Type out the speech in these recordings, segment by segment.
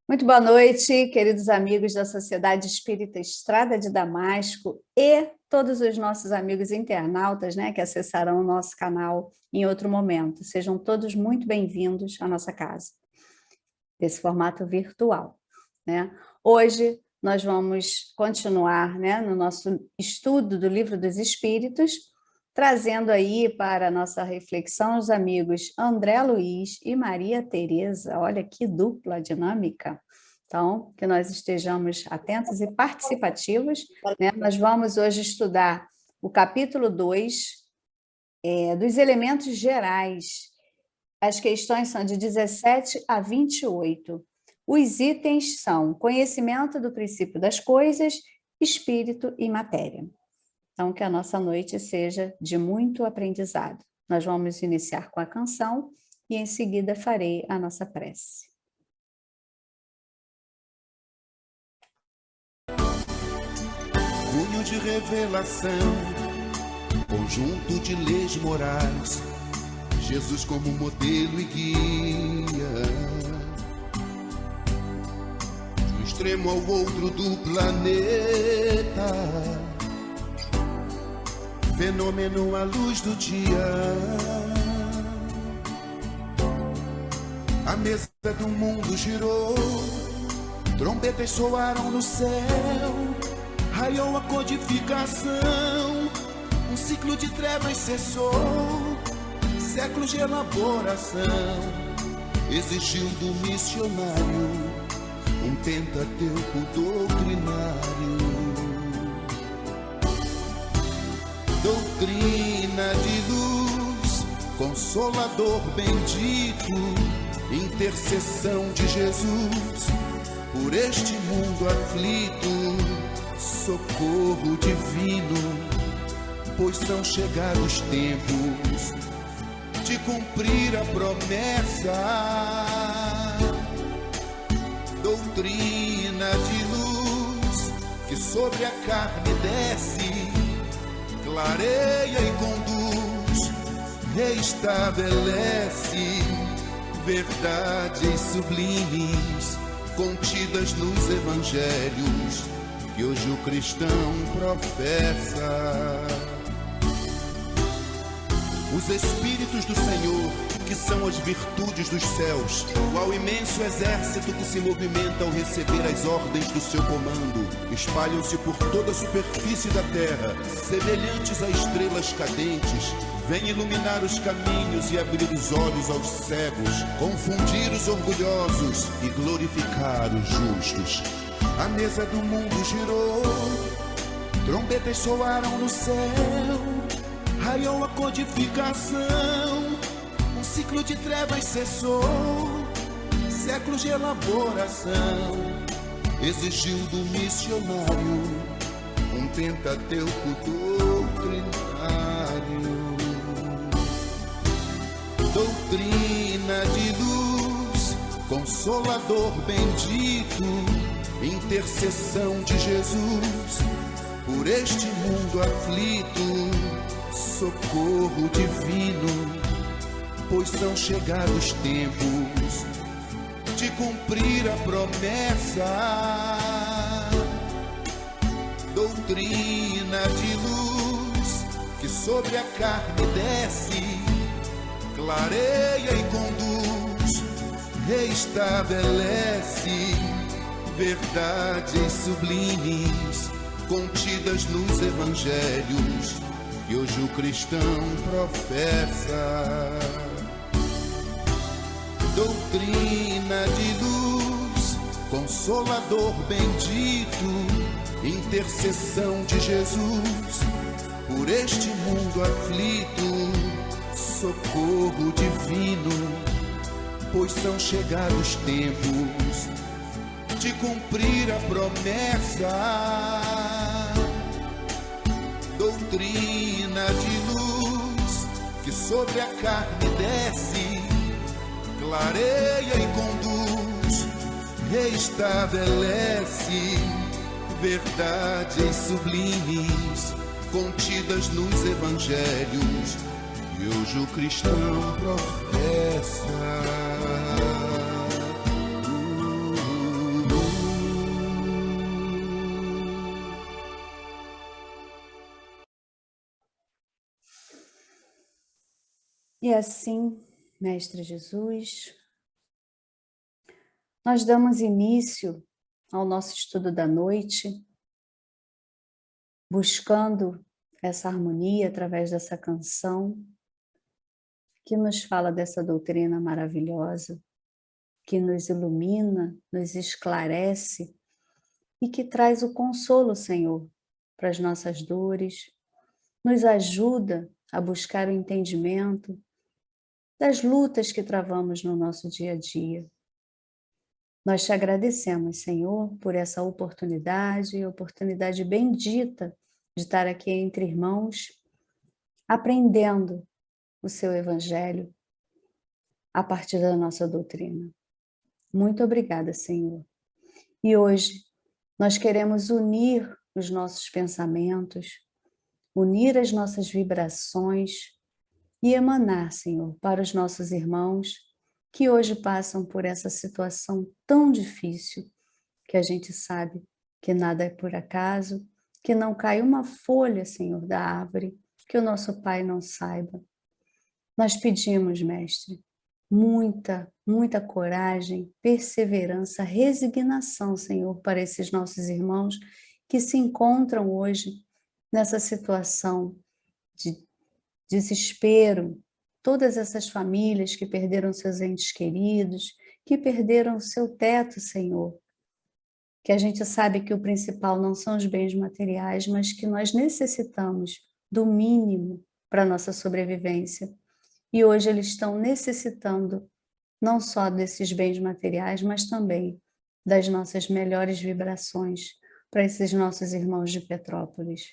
Muito boa noite, queridos amigos da Sociedade Espírita Estrada de Damasco e todos os nossos amigos internautas, que acessarão o nosso canal em outro momento. Sejam todos muito bem-vindos à nossa casa, desse formato virtual. Hoje nós vamos continuar no nosso estudo do Livro dos Espíritos, trazendo aí para a nossa reflexão os amigos André Luiz e Maria Tereza. Olha que dupla dinâmica. Então, que nós estejamos atentos e participativos. Nós vamos hoje estudar o capítulo 2 dos elementos gerais. As questões são de 17 a 28. Os itens são conhecimento do princípio das coisas, espírito e matéria. Então, que a nossa noite seja de muito aprendizado. Nós vamos iniciar com a canção e, em seguida, farei a nossa prece. Cunho de revelação, conjunto de leis morais, Jesus como modelo e guia, de um extremo ao outro do planeta. Fenômeno à luz do dia, a mesa do mundo girou, trombetas soaram no céu, raiou a codificação, um ciclo de trevas cessou, séculos de elaboração, exigiu do missionário um pentateuco doutrinário. Doutrina de luz, consolador bendito, intercessão de Jesus, por este mundo aflito, socorro divino, pois são chegados tempos de cumprir a promessa. Doutrina de luz, que sobre a carne desce, clareia e conduz, reestabelece verdades sublimes contidas nos evangelhos que hoje o cristão professa. Os Espíritos do Senhor, que são as virtudes dos céus, qual imenso exército que se movimenta ao receber as ordens do seu comando, espalham-se por toda a superfície da terra, semelhantes a estrelas cadentes, vêm iluminar os caminhos e abrir os olhos aos cegos, confundir os orgulhosos e glorificar os justos. A mesa do mundo girou, trombetas soaram no céu, raiou a codificação, um ciclo de trevas cessou, séculos de elaboração, exigiu do missionário um pentateuco doutrinário. Doutrina de luz, consolador bendito, intercessão de Jesus, por este mundo aflito, socorro divino, pois são chegados tempos de cumprir a promessa. Doutrina de luz, que sobre a carne desce, clareia e conduz, reestabelece verdades sublimes contidas nos evangelhos que hoje o cristão professa. Doutrina de luz, consolador bendito, intercessão de Jesus, por este mundo aflito, socorro divino, pois são chegados tempos de cumprir a promessa. Doutrina de luz, que sobre a carne desce, clareia e conduz, reestabelece verdades sublimes contidas nos evangelhos que hoje o cristão professa. E assim, Mestre Jesus, nós damos início ao nosso estudo da noite, buscando essa harmonia através dessa canção que nos fala dessa doutrina maravilhosa, que nos ilumina, nos esclarece e que traz o consolo, Senhor, para as nossas dores, nos ajuda a buscar o entendimento das lutas que travamos no nosso dia a dia. Nós te agradecemos, Senhor, por essa oportunidade bendita de estar aqui entre irmãos, aprendendo o seu Evangelho a partir da nossa doutrina. Muito obrigada, Senhor. E hoje nós queremos unir os nossos pensamentos, unir as nossas vibrações e emanar, Senhor, para os nossos irmãos que hoje passam por essa situação tão difícil, que a gente sabe que nada é por acaso, que não cai uma folha, Senhor, da árvore, que o nosso Pai não saiba. Nós pedimos, Mestre, muita coragem, perseverança, resignação, Senhor, para esses nossos irmãos que se encontram hoje nessa situação de desespero, todas essas famílias que perderam seus entes queridos, que perderam o seu teto, Senhor, que a gente sabe que o principal não são os bens materiais, mas que nós necessitamos do mínimo para a nossa sobrevivência. E hoje eles estão necessitando não só desses bens materiais, mas também das nossas melhores vibrações para esses nossos irmãos de Petrópolis.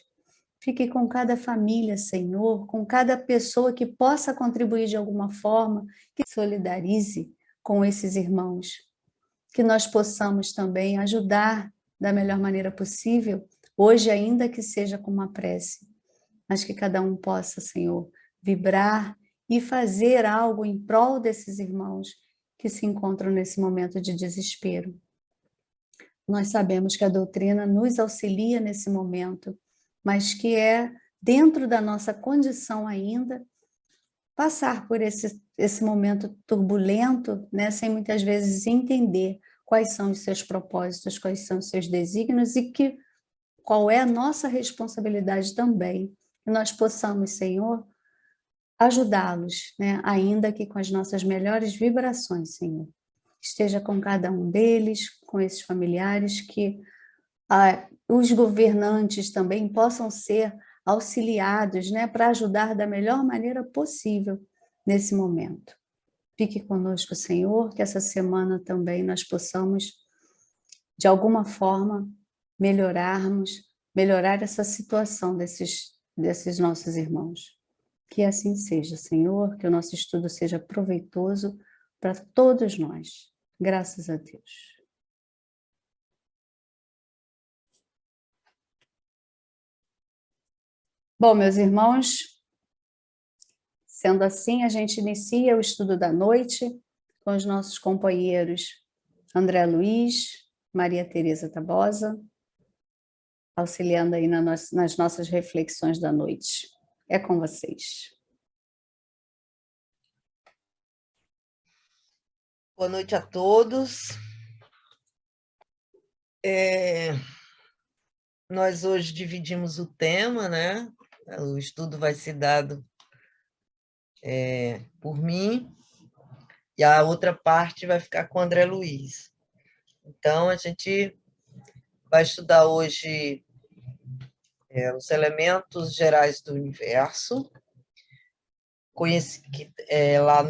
Fique com cada família, Senhor, com cada pessoa que possa contribuir de alguma forma, que solidarize com esses irmãos. Que nós possamos também ajudar da melhor maneira possível, hoje ainda que seja com uma prece, mas que cada um possa, Senhor, vibrar e fazer algo em prol desses irmãos que se encontram nesse momento de desespero. Nós sabemos que a doutrina nos auxilia nesse momento, mas que é dentro da nossa condição ainda passar por esse momento turbulento, né, sem muitas vezes entender quais são os seus propósitos, quais são os seus desígnios e qual é a nossa responsabilidade também, que nós possamos, Senhor, ajudá-los, né, ainda que com as nossas melhores vibrações, Senhor. Esteja com cada um deles, com esses familiares, que os governantes também possam ser auxiliados, né, para ajudar da melhor maneira possível nesse momento. Fique conosco, Senhor, que essa semana também nós possamos, de alguma forma, melhorar essa situação desses nossos irmãos. Que assim seja, Senhor, que o nosso estudo seja proveitoso para todos nós. Graças a Deus. Bom, meus irmãos, sendo assim, a gente inicia o estudo da noite com os nossos companheiros André Luiz, Maria Tereza Tabosa, auxiliando aí nas nossas reflexões da noite. É com vocês. Boa noite a todos. Nós hoje dividimos o tema, né? O estudo vai ser dado por mim e a outra parte vai ficar com o André Luiz. Então, a gente vai estudar hoje os elementos gerais do universo, lá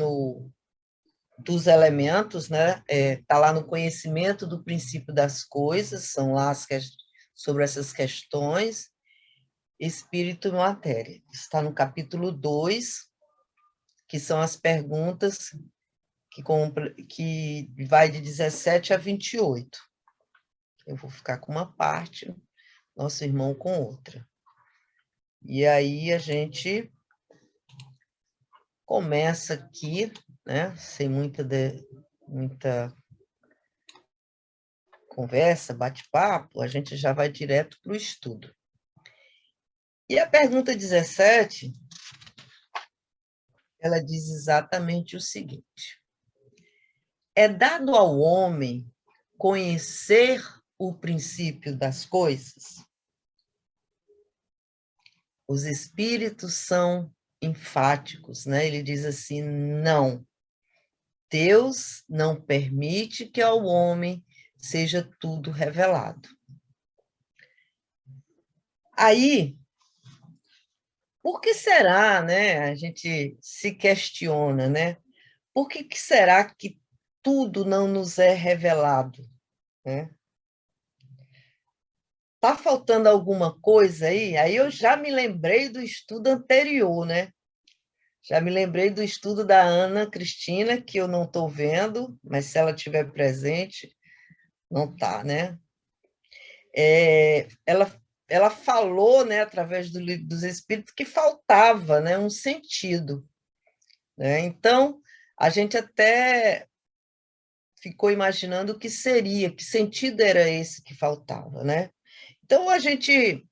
dos elementos, né? Tá lá no conhecimento do princípio das coisas, são lá sobre essas questões, espírito e matéria. Está no capítulo 2, que são as perguntas que vai de 17 a 28. Eu vou ficar com uma parte, nosso irmão com outra. E aí a gente começa aqui, né, sem muita conversa, bate-papo, a gente já vai direto para o estudo. E a pergunta 17 Ela diz exatamente o seguinte: é dado ao homem conhecer o princípio das coisas. Os espíritos são enfáticos, né? Ele diz assim: não, Deus não permite que ao homem seja tudo revelado. Aí, por que será, né? A gente se questiona, né? Por que será que tudo não nos é revelado, né? Tá faltando alguma coisa aí? Aí eu já me lembrei do estudo anterior, né? Já me lembrei do estudo da Ana Cristina, que eu não estou vendo, mas se ela estiver presente, não está, né? Ela falou, né, através do livro dos Espíritos, que faltava, né, um sentido, né? Então, a gente até ficou imaginando o que seria, que sentido era esse que faltava, né? Então, a gente,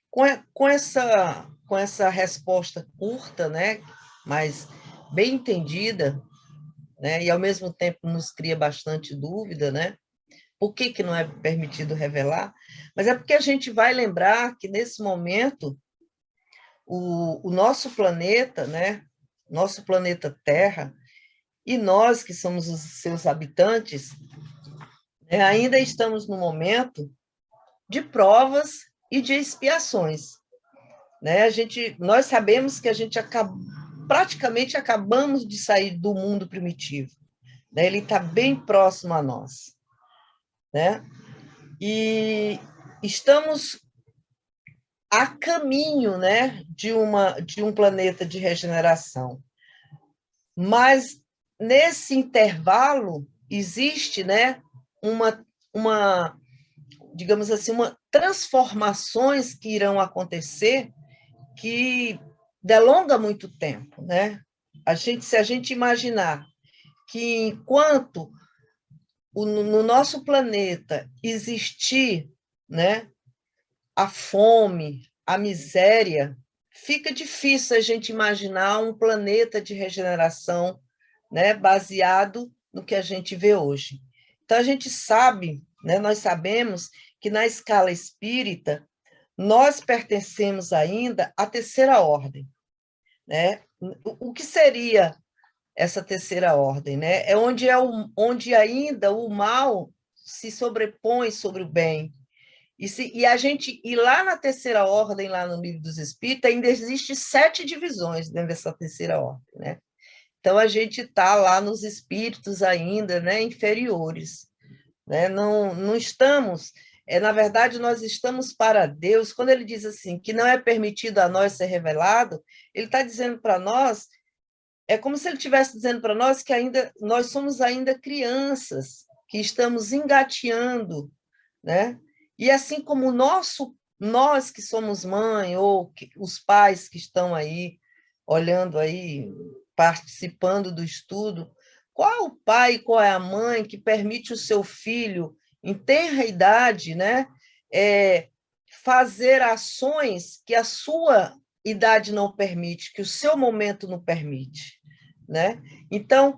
com essa resposta curta, né, mas bem entendida, né, e ao mesmo tempo nos cria bastante dúvida, né? Por que não é permitido revelar? Mas é porque a gente vai lembrar que, nesse momento, o nosso planeta, né, nosso planeta Terra, e nós, que somos os seus habitantes, né, ainda estamos no momento de provas e de expiações. Né? Nós sabemos que a gente praticamente acabamos de sair do mundo primitivo. Né? Ele está bem próximo a nós. Né? E estamos a caminho, né, de um planeta de regeneração. Mas, nesse intervalo, existe, né, digamos assim, transformações que irão acontecer que delonga muito tempo, né? Se a gente imaginar que enquanto no nosso planeta existir, né, a fome, a miséria, fica difícil a gente imaginar um planeta de regeneração, né, baseado no que a gente vê hoje. Então, a gente sabe, né, nós sabemos que na escala espírita, nós pertencemos ainda à terceira ordem. Né? O que seria essa terceira ordem? Né? É onde ainda o mal se sobrepõe sobre o bem. E lá na terceira ordem, lá no Livro dos Espíritos, ainda existe 7 divisões dentro dessa terceira ordem, né? Então, a gente está lá nos espíritos ainda, né, inferiores, né? Não estamos, na verdade, nós estamos para Deus. Quando ele diz assim, que não é permitido a nós ser revelado, ele está dizendo para nós, é como se ele estivesse dizendo para nós que nós somos ainda crianças, que estamos engateando, né? E assim como nós que somos mãe, ou os pais que estão aí, olhando aí, participando do estudo, qual é o pai, qual é a mãe que permite o seu filho, em tenra idade, né, fazer ações que a sua idade não permite, que o seu momento não permite? Né? Então,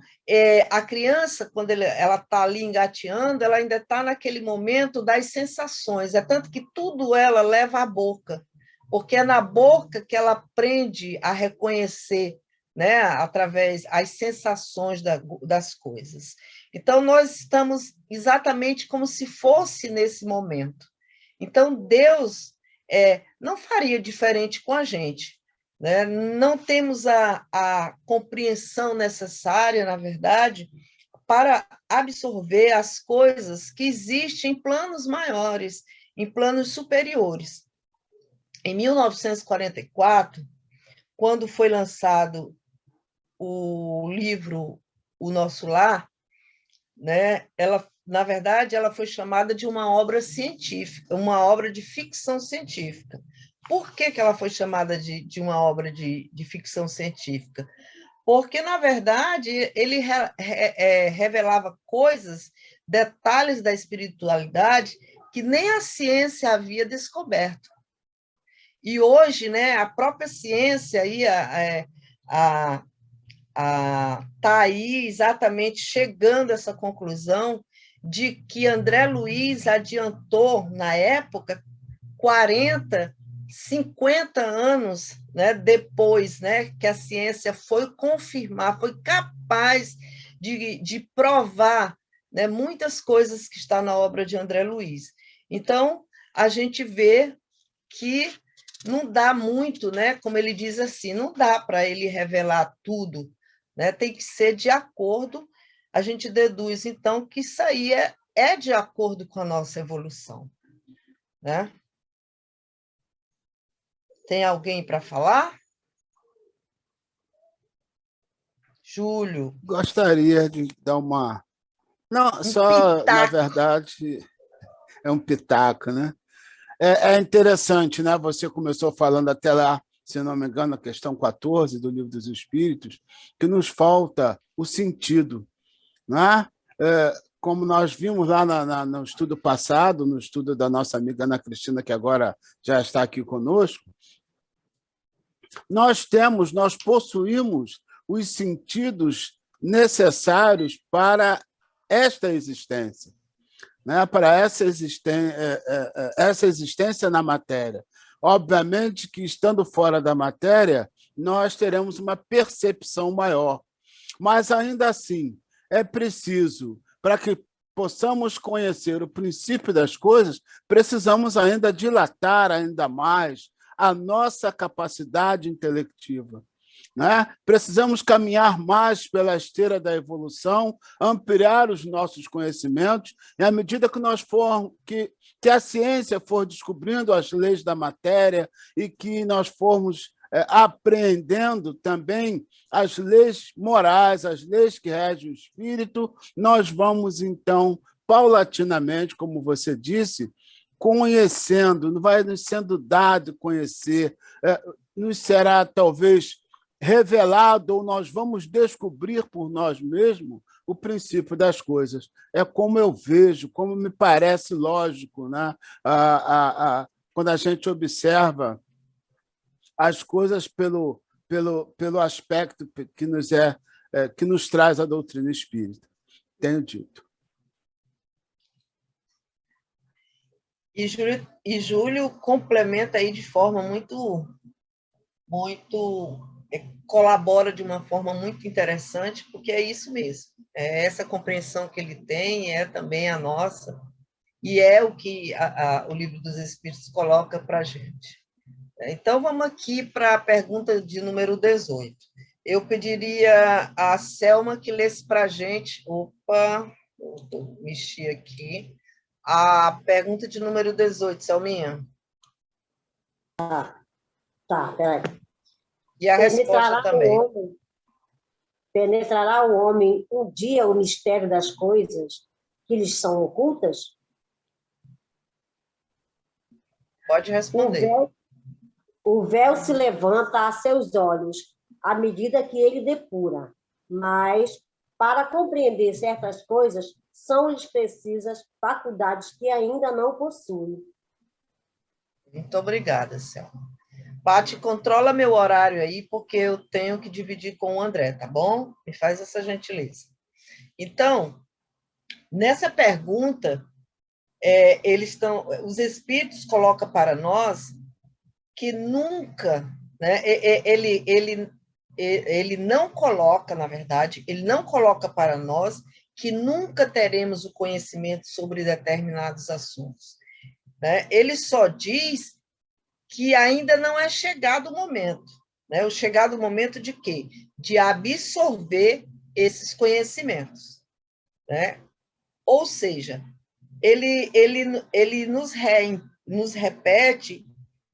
a criança, quando ela está ali engateando, ela ainda está naquele momento das sensações, é tanto que tudo ela leva à boca, porque é na boca que ela aprende a reconhecer, né, através das sensações das coisas. Então, nós estamos exatamente como se fosse nesse momento. Então, Deus não faria diferente com a gente. Né? Não temos a compreensão necessária, na verdade, para absorver as coisas que existem em planos maiores, em planos superiores. Em 1944, quando foi lançado o livro O Nosso Lar, né, na verdade, ela foi chamada de uma obra científica, uma obra de ficção científica. Por que ela foi chamada de uma obra de ficção científica? Porque, na verdade, ele revelava coisas, detalhes da espiritualidade que nem a ciência havia descoberto. E hoje, né, a própria ciência, aí, Está aí exatamente chegando a essa conclusão de que André Luiz adiantou, na época, 40, 50 anos, né, depois, né, que a ciência foi confirmar, foi capaz de provar, né, muitas coisas que estão na obra de André Luiz. Então, a gente vê que não dá muito, né, como ele diz assim, não dá para ele revelar tudo, né, tem que ser de acordo, a gente deduz, então, que isso aí é de acordo com a nossa evolução, né? Tem alguém para falar? Júlio. Gostaria de dar uma... Não, só, na verdade, é um pitaco, né? É interessante, né? Você começou falando até lá, se não me engano, a questão 14 do Livro dos Espíritos, que nos falta o sentido, né? Como nós vimos lá no estudo passado, no estudo da nossa amiga Ana Cristina, que agora já está aqui conosco, nós possuímos os sentidos necessários para esta existência, né? Para essa existência na matéria. Obviamente que, estando fora da matéria, nós teremos uma percepção maior, mas, ainda assim, é preciso, para que possamos conhecer o princípio das coisas, precisamos ainda dilatar ainda mais a nossa capacidade intelectiva, né? Precisamos caminhar mais pela esteira da evolução, ampliar os nossos conhecimentos, e à medida que que a ciência for descobrindo as leis da matéria e que nós formos apreendendo também as leis morais, as leis que regem o espírito, nós vamos, então, paulatinamente, como você disse, conhecendo, vai nos sendo dado conhecer, nos será, talvez, revelado, ou nós vamos descobrir por nós mesmos o princípio das coisas. É como eu vejo, como me parece lógico, né? Quando a gente observa as coisas pelo aspecto que nos traz a doutrina espírita. Tenho dito. E Júlio complementa aí de forma muito colabora de uma forma muito interessante, porque é isso mesmo. É essa compreensão que ele tem, é também a nossa, e é o que o Livro dos Espíritos coloca para a gente. Então, vamos aqui para a pergunta de número 18. Eu pediria a Selma que lesse para a gente, vou mexer aqui, a pergunta de número 18, Selminha. Tá, peraí. E a resposta também. Penetrará o homem um dia o mistério das coisas que lhes são ocultas? Pode responder. O véu se levanta a seus olhos à medida que ele depura, mas, para compreender certas coisas, são-lhes precisas faculdades que ainda não possuem. Muito obrigada, Selma. Pati, controla meu horário aí, porque eu tenho que dividir com o André, tá bom? Me faz essa gentileza. Então, nessa pergunta, os espíritos colocam para nós que nunca, né, ele não coloca, na verdade, ele não coloca para nós que nunca teremos o conhecimento sobre determinados assuntos, né? Ele só diz que ainda não é chegado o momento, né? O chegado momento de quê? De absorver esses conhecimentos, né? Ou seja, ele nos repete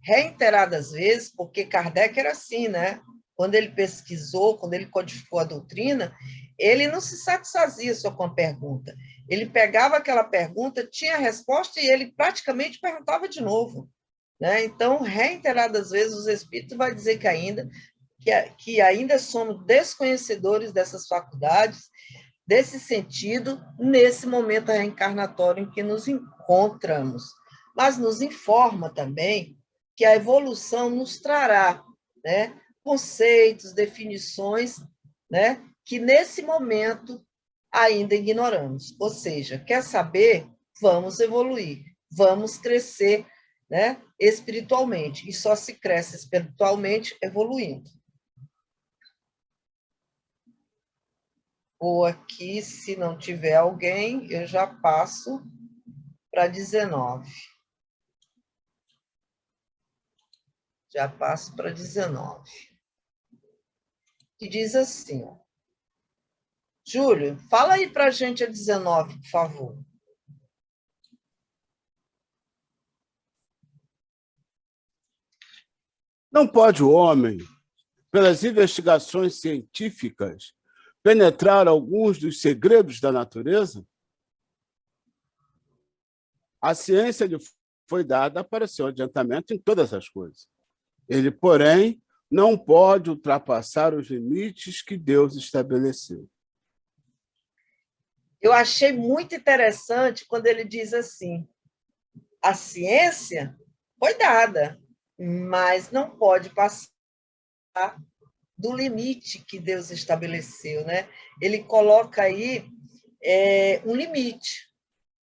reiteradas vezes, porque Kardec era assim, né? Quando ele pesquisou, quando ele codificou a doutrina, ele não se satisfazia só com a pergunta. Ele pegava aquela pergunta, tinha a resposta e ele praticamente perguntava de novo, né? Então, reiteradas vezes, os espíritos vão dizer que ainda somos desconhecedores dessas faculdades, desse sentido, nesse momento reencarnatório em que nos encontramos. Mas nos informa também que a evolução nos trará, né, conceitos, definições né, que nesse momento ainda ignoramos. Ou seja, quer saber? Vamos evoluir, vamos crescer, né, espiritualmente, e só se cresce espiritualmente evoluindo. Ou aqui, se não tiver alguém, eu já passo para 19. Já passo para 19. Que diz assim, ó. Júlio, fala aí para a gente a 19, por favor. Não pode o homem, pelas investigações científicas, penetrar alguns dos segredos da natureza? A ciência lhe foi dada para seu adiantamento em todas as coisas. Ele, porém, não pode ultrapassar os limites que Deus estabeleceu. Eu achei muito interessante quando ele diz assim, a ciência foi dada, mas não pode passar do limite que Deus estabeleceu, né? Ele coloca aí um limite,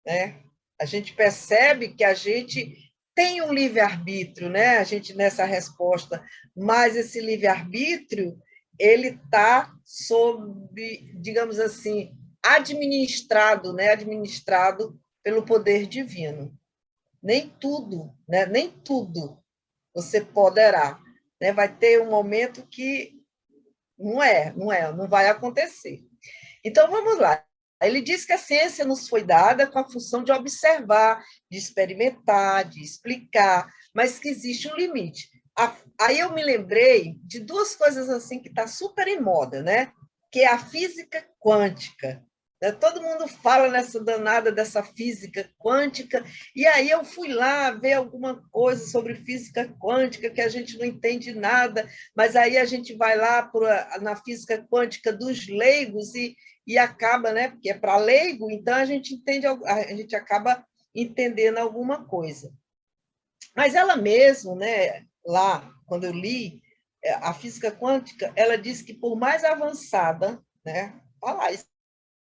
né? A gente percebe que a gente tem um livre-arbítrio, né? A gente nessa resposta, mas esse livre-arbítrio ele está sob, digamos assim, administrado, né? Administrado pelo poder divino. Nem tudo, né? Nem tudo você poderá, né? Vai ter um momento que não vai acontecer. Então vamos lá. Ele diz que a ciência nos foi dada com a função de observar, de experimentar, de explicar, mas que existe um limite. Aí eu me lembrei de duas coisas assim que está super em moda, né? Que é a física quântica. Todo mundo fala nessa danada dessa física quântica, e aí eu fui lá ver alguma coisa sobre física quântica, que a gente não entende nada, mas aí a gente vai lá na física quântica dos leigos e acaba, né? Porque é para leigo, então a gente acaba entendendo alguma coisa. Mas ela mesma, né, lá, quando eu li a física quântica, ela diz que por mais avançada, né, olha lá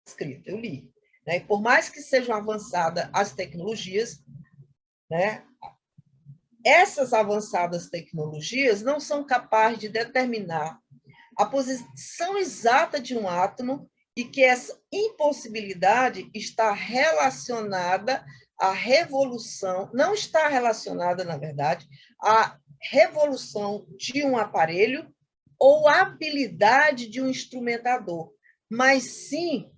escrito, eu li, né, por mais que sejam avançadas as tecnologias, né, essas avançadas tecnologias não são capazes de determinar a posição exata de um átomo e que essa impossibilidade está relacionada à revolução, não está relacionada, na verdade, à revolução de um aparelho ou à habilidade de um instrumentador, mas sim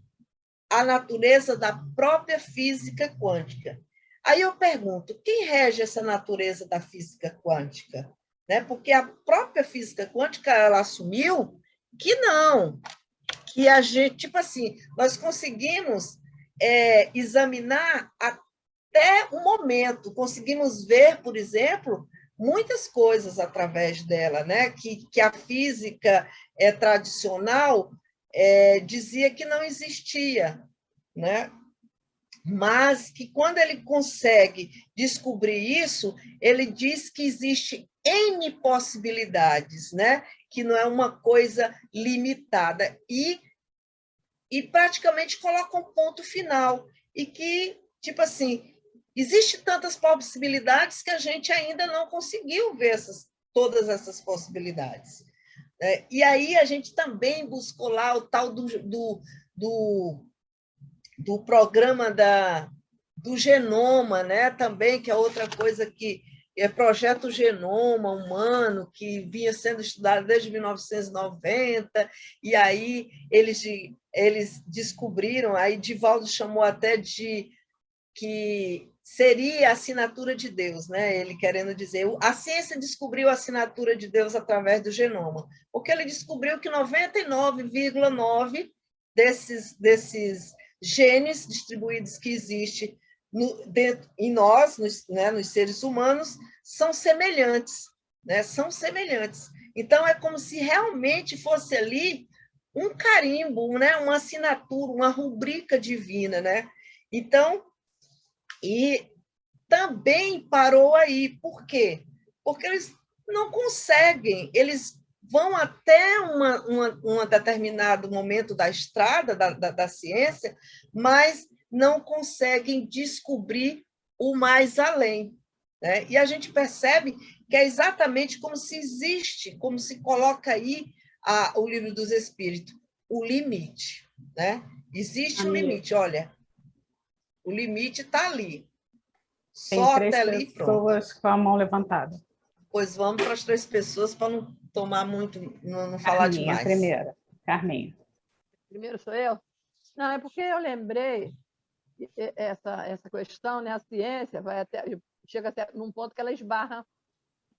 à natureza da própria física quântica. Aí eu pergunto, quem rege essa natureza da física quântica? Né? Porque a própria física quântica ela assumiu que não, que a gente, tipo assim, nós conseguimos examinar até o momento, conseguimos ver, por exemplo, muitas coisas através dela, né? Que a física tradicional dizia que não existia, né? Mas que quando ele consegue descobrir isso, ele diz que existe N possibilidades, né? Que não é uma coisa limitada, e praticamente coloca um ponto final, e que, tipo assim, existe tantas possibilidades que a gente ainda não conseguiu ver todas essas possibilidades. E aí a gente também buscou lá o tal do programa do genoma, né? Também, que é outra coisa que é Projeto Genoma Humano, que vinha sendo estudado desde 1990, e aí eles descobriram, aí Divaldo chamou até de que seria a assinatura de Deus, né? Ele querendo dizer, a ciência descobriu a assinatura de Deus através do genoma, porque ele descobriu que 99,9% desses genes distribuídos que existem em nós, nos seres humanos, são semelhantes, né? São semelhantes. Então, é como se realmente fosse ali um carimbo, né? Uma assinatura, uma rubrica divina, né? Então, e também parou aí. Por quê? Porque eles não conseguem, eles vão até um determinado momento da estrada da ciência, mas não conseguem descobrir o mais além, né? E a gente percebe que é exatamente como se existe, como se coloca aí o Livro dos Espíritos, o limite, né? Existe um limite, olha, o limite está ali. Tem Só 3 até ali, pronto. pessoas com a mão levantada. Pois vamos para as 3 pessoas para não tomar muito, não falar Carminha, demais. a primeira. Carminha. Primeiro sou eu? Não, é porque eu lembrei essa questão, né? A ciência chega até num ponto que ela esbarra,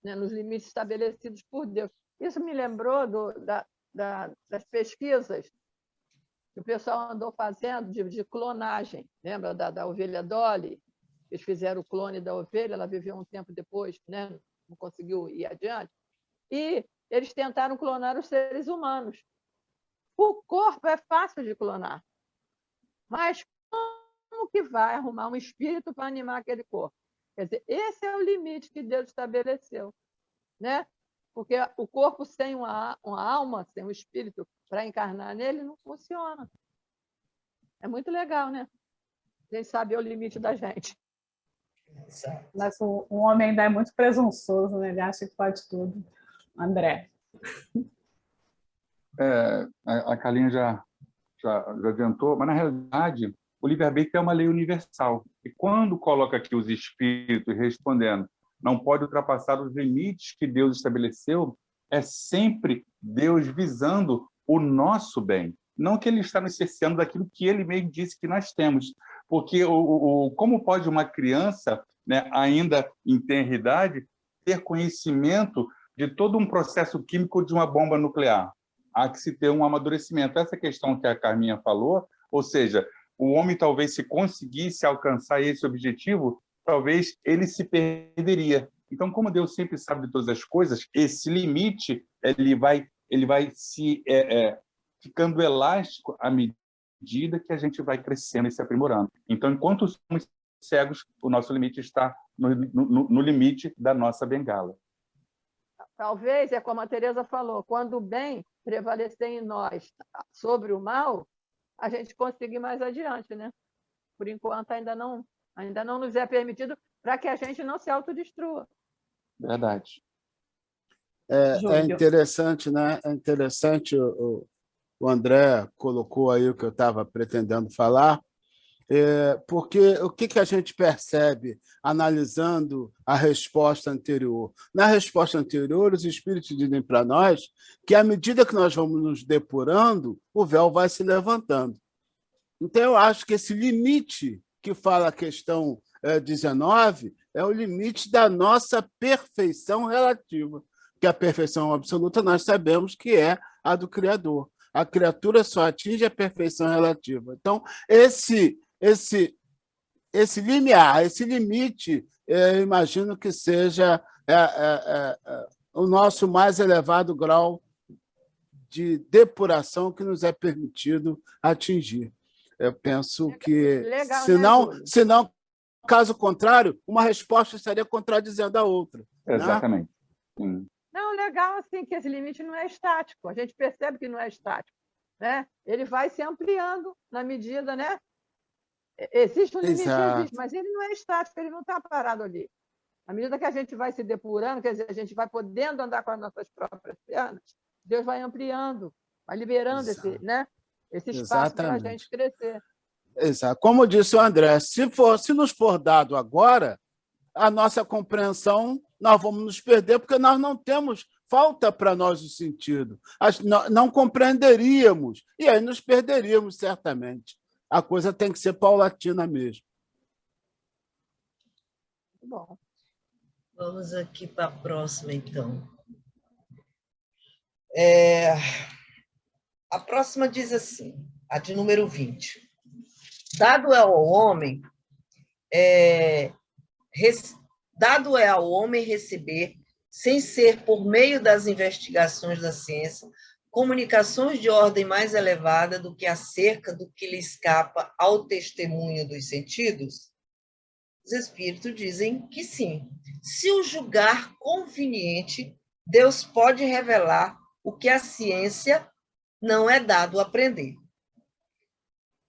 né, nos limites estabelecidos por Deus. Isso me lembrou das pesquisas que o pessoal andou fazendo de clonagem. Lembra da ovelha Dolly? Eles fizeram o clone da ovelha, ela viveu um tempo depois, né? Não conseguiu ir adiante. E eles tentaram clonar os seres humanos. O corpo é fácil de clonar, mas como que vai arrumar um espírito para animar aquele corpo? Quer dizer, esse é o limite que Deus estabeleceu, né? Porque o corpo sem uma alma, sem um espírito para encarnar nele, não funciona. É muito legal, né? A gente sabe o limite da gente. Mas o homem ainda é muito presunçoso, né? Ele acha que pode tudo. André. A Carlinha já adiantou, mas, na realidade, o livre-arbítrio é uma lei universal. E quando coloca aqui os espíritos respondendo, não pode ultrapassar os limites que Deus estabeleceu, é sempre Deus visando o nosso bem. Não que ele está nos cerceando daquilo que ele mesmo disse que nós temos. Porque como pode uma criança, né, ainda em tenra idade, ter conhecimento de todo um processo químico de uma bomba nuclear? Há que se ter um amadurecimento. Essa questão que a Carminha falou, ou seja, o homem talvez, se conseguisse alcançar esse objetivo, talvez ele se perderia. Então, como Deus sempre sabe de todas as coisas, esse limite ele vai se ficando elástico à medida que a gente vai crescendo e se aprimorando. Então, enquanto somos cegos, o nosso limite está no limite da nossa bengala. Talvez, é como a Teresa falou, quando o bem prevalecer em nós sobre o mal, a gente conseguir mais adiante, né? Por enquanto, ainda não nos é permitido, para que a gente não se autodestrua. Verdade. É interessante, né? É interessante, o André colocou aí o que eu estava pretendendo falar, porque o que a gente percebe analisando a resposta anterior? Na resposta anterior, os espíritos dizem para nós que, à medida que nós vamos nos depurando, o véu vai se levantando. Então, eu acho que esse limite que fala a questão 19 é o limite da nossa perfeição relativa, que a perfeição absoluta nós sabemos que é a do Criador. A criatura só atinge a perfeição relativa. Então, esse limiar, esse limite, eu imagino que seja o nosso mais elevado grau de depuração que nos é permitido atingir. Eu penso que, Legal, senão, caso contrário, uma resposta estaria contradizendo a outra. Exatamente. Né? Não, legal assim que esse limite não é estático. A gente percebe que não é estático, né? Ele vai se ampliando na medida, né? Existe um limite, existe, mas ele não é estático, ele não está parado ali. À medida que a gente vai se depurando, quer dizer, a gente vai podendo andar com as nossas próprias pernas, Deus vai ampliando, vai liberando esse espaço para a gente crescer. Exato. Como disse o André, se nos for dado agora, a nossa compreensão, nós vamos nos perder, porque nós não temos, falta para nós o sentido. Não compreenderíamos, e aí nos perderíamos, certamente. A coisa tem que ser paulatina mesmo. Bom. Vamos aqui para a próxima, então. A próxima diz assim, a de número 20. Dado é ao homem receber, sem ser por meio das investigações da ciência, comunicações de ordem mais elevada do que acerca do que lhe escapa ao testemunho dos sentidos? Os espíritos dizem que sim. Se o julgar conveniente, Deus pode revelar o que a ciência não é dado aprender.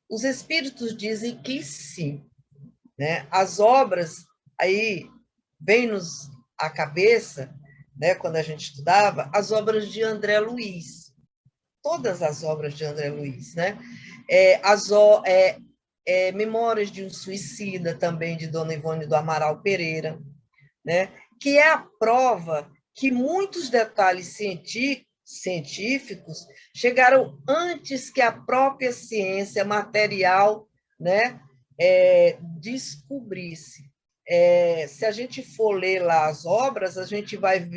Os espíritos dizem que sim, né? As obras, aí vem-nos à cabeça, né, quando a gente estudava, as obras de André Luiz, todas as obras de André Luiz, né? Memórias de um Suicida, também, de Dona Ivone do Amaral Pereira, né? Que é a prova que muitos detalhes científicos chegaram antes que a própria ciência material, né, descobrisse. Se a gente for ler lá as obras, a gente vai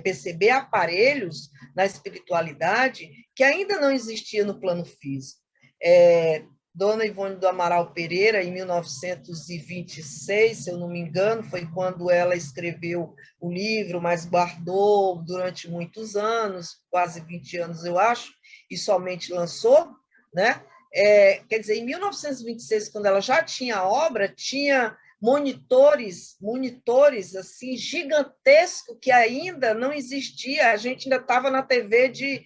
perceber aparelhos na espiritualidade que ainda não existiam no plano físico. Dona Ivone do Amaral Pereira, em 1926, se eu não me engano, foi quando ela escreveu o livro, mas guardou durante muitos anos, quase 20 anos, eu acho, e somente lançou, né? Quer dizer, em 1926, quando ela já tinha a obra, tinha monitores assim, gigantescos, que ainda não existia, a gente ainda estava na TV de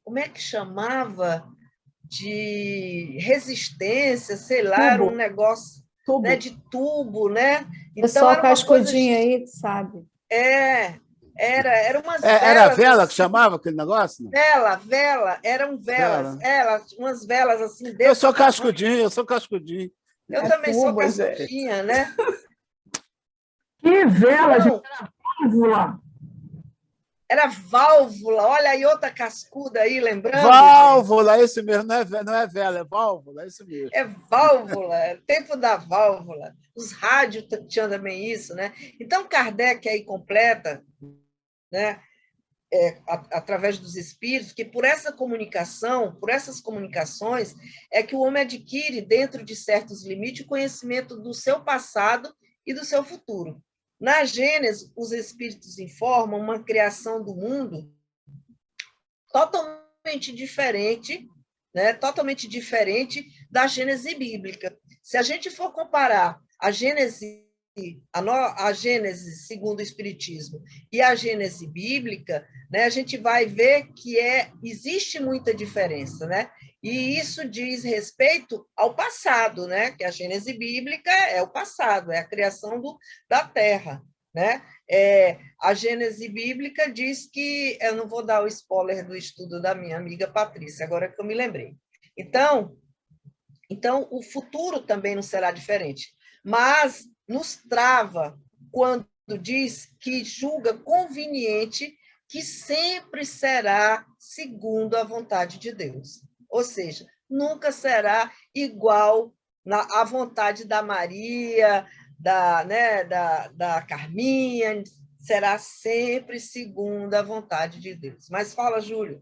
como é que chamava? De resistência, sei lá, tubo. Era um negócio né, de tubo, né? Então, era cascudinho aí, sabe? Era umas velas. Era vela que chamava aquele negócio? Não? Vela, eram velas. Umas velas assim. Eu sou cascudinho. Eu também sou cascudinha, né? Que vela, gente, era válvula. Era válvula, olha aí outra cascuda aí, lembrando? Válvula, gente. Isso mesmo, não é vela, é válvula, é isso mesmo. É válvula, é tempo da válvula. Os rádios tinham também isso, né? Então, Kardec aí completa, né, através dos espíritos, que por essas comunicações, é que o homem adquire, dentro de certos limites, o conhecimento do seu passado e do seu futuro. Na Gênesis, os espíritos informam uma criação do mundo totalmente diferente, né? Totalmente diferente da Gênese bíblica. Se a gente for comparar a Gênese segundo o Espiritismo e a Gênese bíblica, né, a gente vai ver que existe muita diferença, né? E isso diz respeito ao passado, né? Que a Gênese bíblica é o passado, é a criação da Terra, né? A Gênese bíblica diz que... Eu não vou dar o spoiler do estudo da minha amiga Patrícia, agora que eu me lembrei. Então, o futuro também não será diferente, mas nos trava quando diz que julga conveniente que sempre será segundo a vontade de Deus. Ou seja, nunca será igual à vontade da Maria, da Carminha, será sempre segundo a vontade de Deus. Mas fala, Júlio.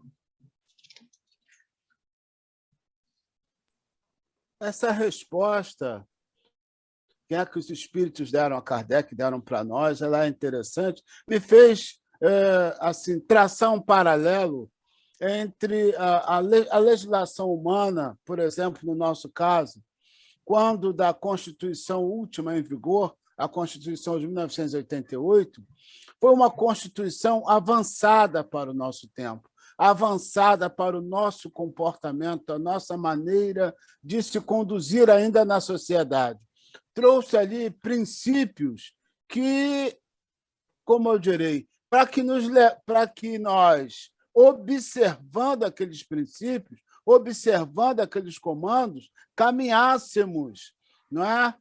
Essa resposta que os espíritos deram a Kardec, deram para nós, ela é interessante, me fez assim, traçar um paralelo entre a legislação humana, por exemplo, no nosso caso, quando da Constituição última em vigor, a Constituição de 1988, foi uma Constituição avançada para o nosso tempo, avançada para o nosso comportamento, a nossa maneira de se conduzir ainda na sociedade. Trouxe ali princípios que, como eu direi, para que nós, observando aqueles princípios, observando aqueles comandos, caminhássemos, não é?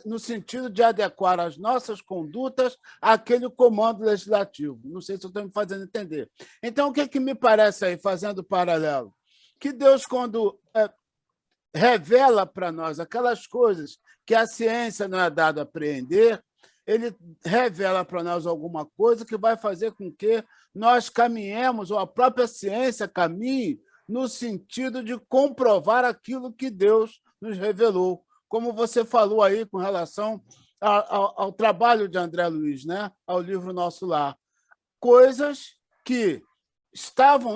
No sentido de adequar as nossas condutas àquele comando legislativo. Não sei se eu estou me fazendo entender. Então, o que me parece aí, fazendo paralelo? Que Deus, quando revela para nós aquelas coisas que a ciência não é dada a apreender, ele revela para nós alguma coisa que vai fazer com que nós caminhemos, ou a própria ciência caminhe, no sentido de comprovar aquilo que Deus nos revelou. Como você falou aí com relação ao trabalho de André Luiz, né? Ao livro Nosso Lar. Coisas que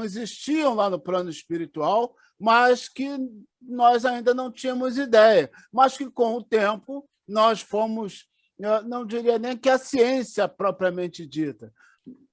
existiam lá no plano espiritual, mas que nós ainda não tínhamos ideia, mas que, com o tempo, nós fomos, não diria nem que a ciência propriamente dita,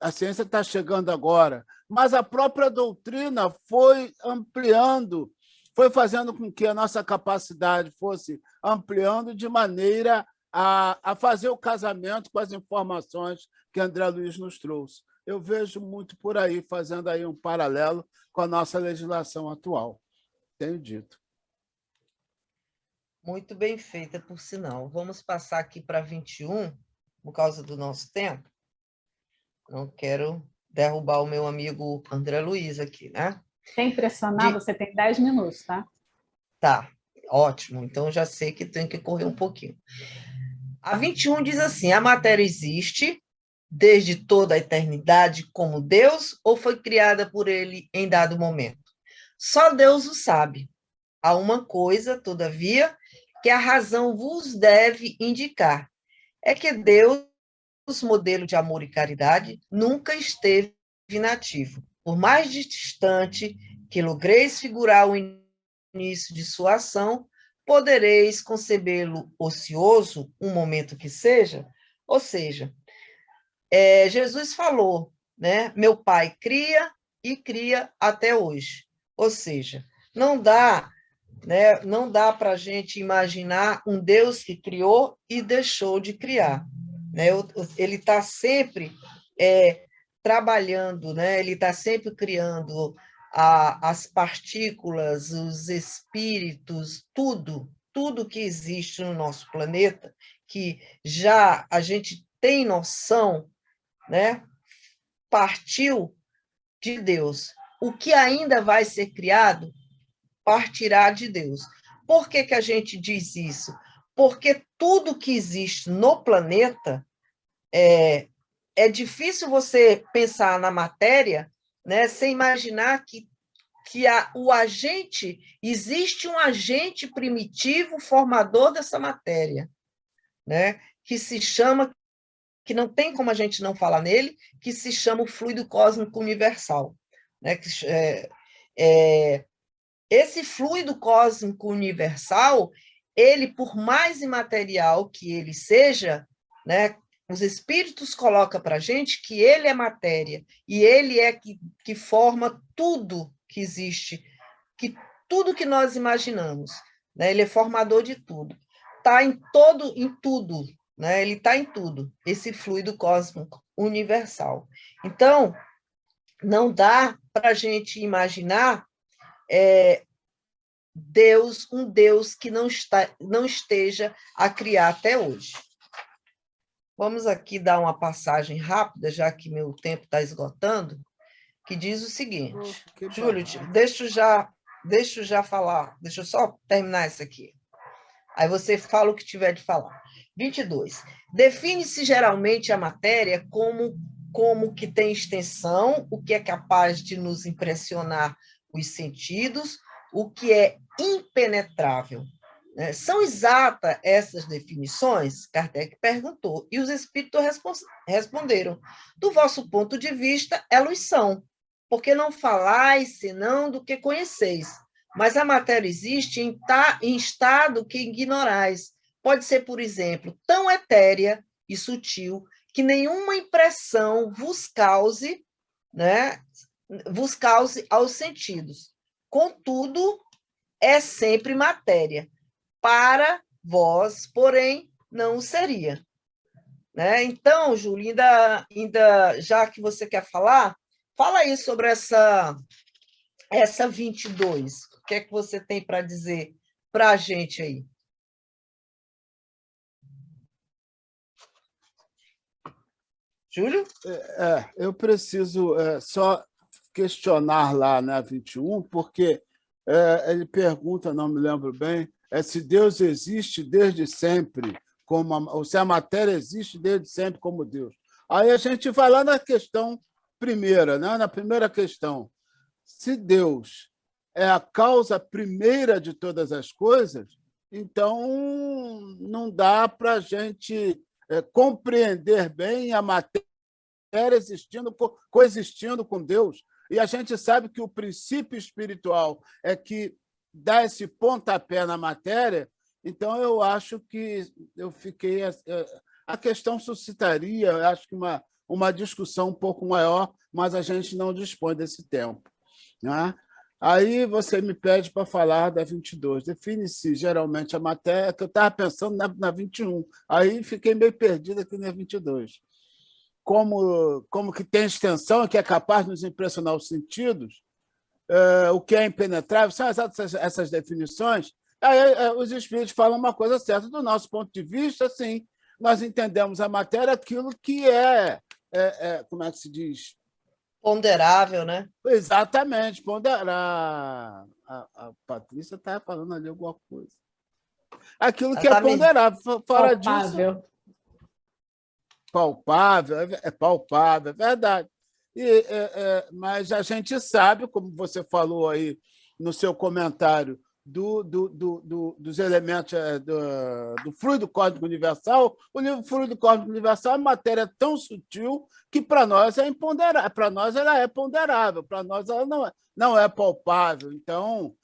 a ciência está chegando agora, mas a própria doutrina foi ampliando, foi fazendo com que a nossa capacidade fosse ampliando de maneira a fazer o casamento com as informações que André Luiz nos trouxe. Eu vejo muito por aí, fazendo aí um paralelo com a nossa legislação atual. Tenho dito. Muito bem feita, por sinal. Vamos passar aqui para 21, por causa do nosso tempo. Não quero derrubar o meu amigo André Luiz aqui, né? Sem pressionar, você tem 10 minutos, tá? Tá, ótimo. Então, já sei que tenho que correr um pouquinho. A 21 diz assim: a matéria existe desde toda a eternidade como Deus ou foi criada por ele em dado momento? Só Deus o sabe. Há uma coisa, todavia, que a razão vos deve indicar. É que Deus, modelo de amor e caridade, nunca esteve inativo. Por mais distante que logreis figurar o início de sua ação, podereis concebê-lo ocioso, um momento que seja? Ou seja, Jesus falou, né? Meu Pai cria e cria até hoje. Ou seja, não dá, né? Não dá para a gente imaginar um Deus que criou e deixou de criar, né? Ele está sempre trabalhando, né? Ele está sempre criando as partículas, os espíritos, tudo que existe no nosso planeta, que já a gente tem noção, né? Partiu de Deus. O que ainda vai ser criado partirá de Deus. Por que a gente diz isso? Porque tudo que existe no planeta é difícil você pensar na matéria, né, sem imaginar que o agente, existe um agente primitivo formador dessa matéria, né, que se chama, que não tem como a gente não falar nele, que se chama o fluido cósmico universal, né, esse fluido cósmico universal, ele, por mais imaterial que ele seja, né, os espíritos colocam para a gente que ele é matéria, e ele é que forma tudo que existe, tudo que nós imaginamos, né? Ele é formador de tudo. Está em tudo, né? Ele está em tudo, esse fluido cósmico universal. Então, não dá para a gente imaginar um Deus que não esteja a criar até hoje. Vamos aqui dar uma passagem rápida, já que meu tempo está esgotando, que diz o seguinte. Júlio, deixa eu já falar, deixa eu só terminar isso aqui. Aí você fala o que tiver de falar. 22. Define-se geralmente a matéria como que tem extensão, o que é capaz de nos impressionar os sentidos, o que é impenetrável. São exatas essas definições? Kardec perguntou, e os espíritos responderam: do vosso ponto de vista, elas são, porque não falais senão do que conheceis, mas a matéria existe em estado que ignorais. Pode ser, por exemplo, tão etérea e sutil que nenhuma impressão vos cause, né, aos sentidos. Contudo, é sempre matéria. Para vós, porém, não seria. Né? Então, Júlio, ainda já que você quer falar, fala aí sobre essa 22. O que é que você tem para dizer para a gente aí? Júlio? Eu preciso só questionar lá na 21, porque ele pergunta, não me lembro bem, se Deus existe desde sempre, ou se a matéria existe desde sempre como Deus. Aí a gente vai lá na questão primeira, né? Na primeira questão. Se Deus é a causa primeira de todas as coisas, então não dá para a gente compreender bem a matéria coexistindo com Deus. E a gente sabe que o princípio espiritual é que dá esse pontapé na matéria. Então, eu acho que eu fiquei... A questão suscitaria, eu acho que uma discussão um pouco maior, mas a gente não dispõe desse tempo, né? Aí você me pede para falar da 22. Define-se geralmente a matéria, que eu estava pensando na 21. Aí fiquei meio perdido aqui na 22. Como que tem extensão, que é capaz de nos impressionar os sentidos, o que é impenetrável, são essas definições. Aí os espíritos falam uma coisa certa. Do nosso ponto de vista, sim, nós entendemos a matéria aquilo que como é que se diz? Ponderável, né? Exatamente, ponderar. A Patrícia estava falando ali alguma coisa. Aquilo que é ponderável. Fora disso. Palpável, é palpável, é verdade. Mas a gente sabe, como você falou aí no seu comentário, dos elementos do fluido cósmico universal. O fluido cósmico universal é matéria tão sutil que para nós é imponderável, para nós ela é ponderável, para nós ela não é palpável. Então,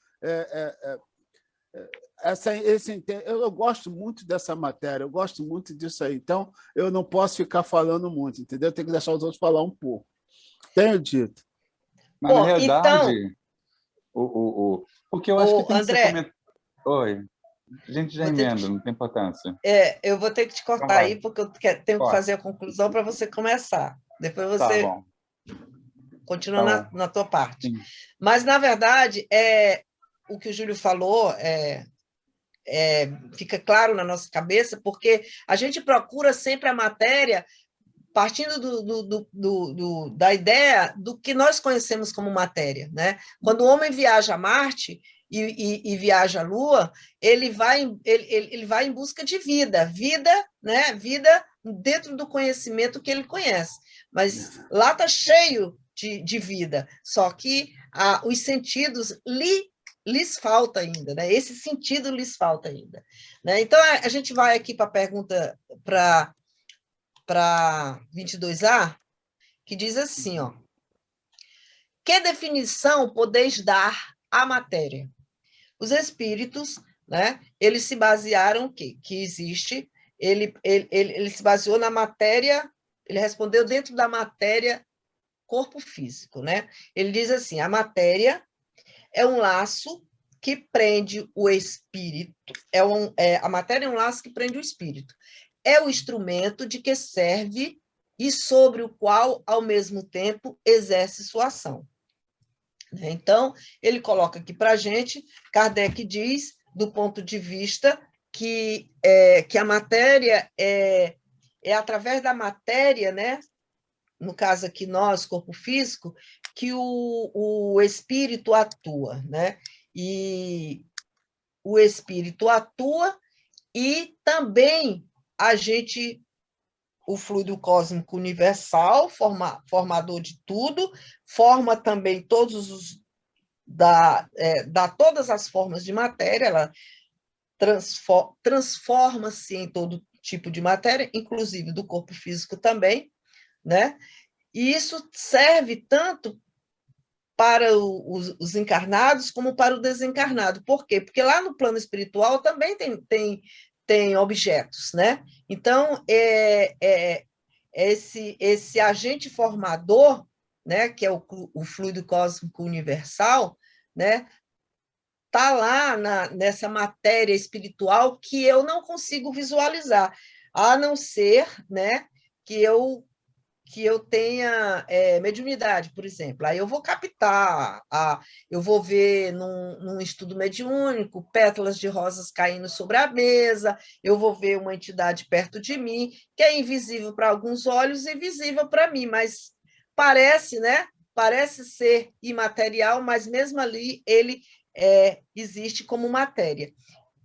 eu gosto muito dessa matéria, eu gosto muito disso aí. Então, eu não posso ficar falando muito, entendeu? Tenho que deixar os outros falar um pouco. Tenho dito. Mas, na realidade, porque eu acho que tem André, que ser comentado. Oi, a gente já emenda, não tem importância. Eu vou ter que te cortar aí, porque eu tenho que fazer a conclusão para você começar. Depois você continua na tua parte. Sim. Mas, na verdade, o que o Júlio falou fica claro na nossa cabeça, porque a gente procura sempre a matéria partindo da ideia do que nós conhecemos como matéria, né? Quando o homem viaja a Marte e viaja à Lua, ele vai em busca de vida, né? Vida dentro do conhecimento que ele conhece. Mas lá está cheio de vida, só que os sentidos lhes falta ainda, né? Esse sentido lhes falta ainda, né? Então, a gente vai aqui para a pergunta para 22A, que diz assim, ó: que definição podeis dar à matéria? Os espíritos, né, eles se basearam que existe, ele se baseou na matéria, ele respondeu dentro da matéria corpo físico, né? Ele diz assim: a matéria é um laço que prende o espírito, a matéria é um laço que prende o espírito. É o instrumento de que serve e sobre o qual, ao mesmo tempo, exerce sua ação. Então, ele coloca aqui para a gente, Kardec diz, do ponto de vista que a matéria é através da matéria, né? No caso aqui nós, corpo físico, que o espírito atua, né? E o espírito atua e também o fluido cósmico universal, formador de tudo, forma também dá todas as formas de matéria, ela transforma-se em todo tipo de matéria, inclusive do corpo físico também, né? E isso serve tanto para os encarnados como para o desencarnado. Por quê? Porque lá no plano espiritual também tem objetos, né? Então, esse agente formador, né, que é o fluido cósmico universal, né, está lá nessa matéria espiritual que eu não consigo visualizar, a não ser, né, que eu tenha mediunidade, por exemplo. Aí eu vou captar, eu vou ver num estudo mediúnico pétalas de rosas caindo sobre a mesa, eu vou ver uma entidade perto de mim, que é invisível para alguns olhos e visível para mim, mas parece, né? Parece ser imaterial, mas mesmo ali ele existe como matéria.